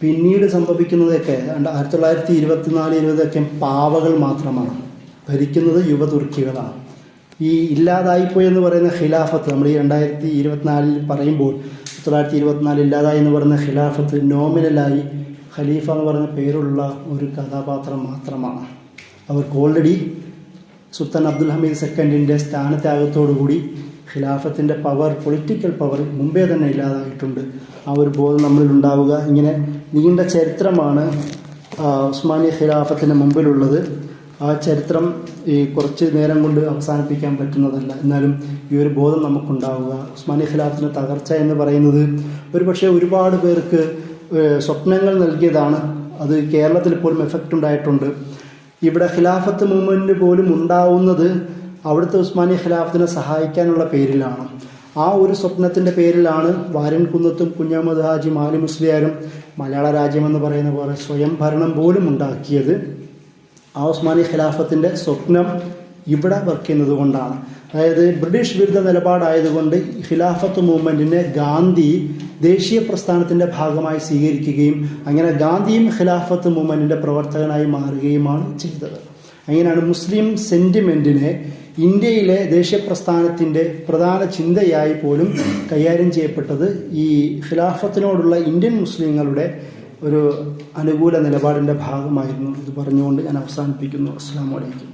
പിന്നീട് സംഭവിക്കുന്നതൊക്കെ 1924-20 പാവകൾ മാത്രമാണ്, ഭരിക്കുന്നത് യുവതുർക്കികളാണ്. ഈ ഇല്ലാതായിപ്പോയി പറയുന്ന ഖിലാഫത്ത് നമ്മൾ ഈ 2024 പറയുമ്പോൾ 1924 ഇല്ലാതായി എന്ന് പറയുന്ന ഖിലാഫത്ത് നോമിനലായി ഖലീഫ എന്ന് പറയുന്ന പേരുള്ള ഒരു കഥാപാത്രം മാത്രമാണ്. അവർക്ക് ഓൾറെഡി സുൽത്താൻ അബ്ദുൽ ഹമീദ് സെക്കൻഡിൻ്റെ സ്ഥാനത്യാഗത്തോടുകൂടി ഖിലാഫത്തിൻ്റെ പവർ, പൊളിറ്റിക്കൽ പവർ മുമ്പേ തന്നെ ഇല്ലാതായിട്ടുണ്ട്. ആ ഒരു ബോധം നമ്മളിൽ ഉണ്ടാവുക. ഇങ്ങനെ നീണ്ട ചരിത്രമാണ് ഉസ്മാനി ഖിലാഫത്തിന് മുമ്പിലുള്ളത്. ആ ചരിത്രം ഈ കുറച്ച് നേരം കൊണ്ട് അവസാനിപ്പിക്കാൻ പറ്റുന്നതല്ല. എന്നാലും ഈ ഒരു ബോധം നമുക്കുണ്ടാവുക. ഉസ്മാനി ഖിലാഫത്തിൻ്റെ തകർച്ച എന്ന് പറയുന്നത് ഒരുപക്ഷെ ഒരുപാട് പേർക്ക് സ്വപ്നങ്ങൾ നൽകിയതാണ്. അത് കേരളത്തിൽ പോലും എഫക്റ്റ് ഉണ്ടായിട്ടുണ്ട്. ഇവിടെ ഖിലാഫത്ത് മൂവ്മെൻറ്റ് പോലും ഉണ്ടാവുന്നത് അവിടുത്തെ ഉസ്മാനി ഖിലാഫത്തിനെ സഹായിക്കാനുള്ള പേരിലാണ്. ആ ഒരു സ്വപ്നത്തിൻ്റെ പേരിലാണ് വാര്യൻകുന്നത്തും കുഞ്ഞഹമ്മദ് ഹാജി മാലി മുസ്ലിയാരും മലയാള രാജ്യമെന്ന് പറയുന്ന പോലെ സ്വയം ഭരണം പോലും ഉണ്ടാക്കിയത് ആ ഉസ്മാനി ഖിലാഫത്തിൻ്റെ സ്വപ്നം ഇവിടെ വർക്ക് ചെയ്യുന്നത് കൊണ്ടാണ്. അതായത് ബ്രിട്ടീഷ് വിരുദ്ധ നിലപാടായതുകൊണ്ട് ഖിലാഫത്ത് മൂവ്മെൻറ്റിനെ ഗാന്ധി ദേശീയ പ്രസ്ഥാനത്തിൻ്റെ ഭാഗമായി സ്വീകരിക്കുകയും അങ്ങനെ ഗാന്ധിയും ഖിലാഫത്ത് മൂവ്മെൻറ്റിൻ്റെ പ്രവർത്തകനായി മാറുകയുമാണ് ചെയ്തത്. അങ്ങനെയാണ് മുസ്ലിം സെൻറ്റിമെൻറ്റിനെ ഇന്ത്യയിലെ ദേശീയ പ്രസ്ഥാനത്തിൻ്റെ പ്രധാന ചിന്തയായി പോലും കൈകാര്യം ചെയ്യപ്പെട്ടത് ഈ ഖിലാഫത്തിനോടുള്ള ഇന്ത്യൻ മുസ്ലിങ്ങളുടെ ഒരു അനുകൂല നിലപാടിൻ്റെ ഭാഗമായിരുന്നു. ഇത് പറഞ്ഞുകൊണ്ട് ഞാൻ അവസാനിപ്പിക്കുന്നു. അസ്സലാമു അലൈക്കും.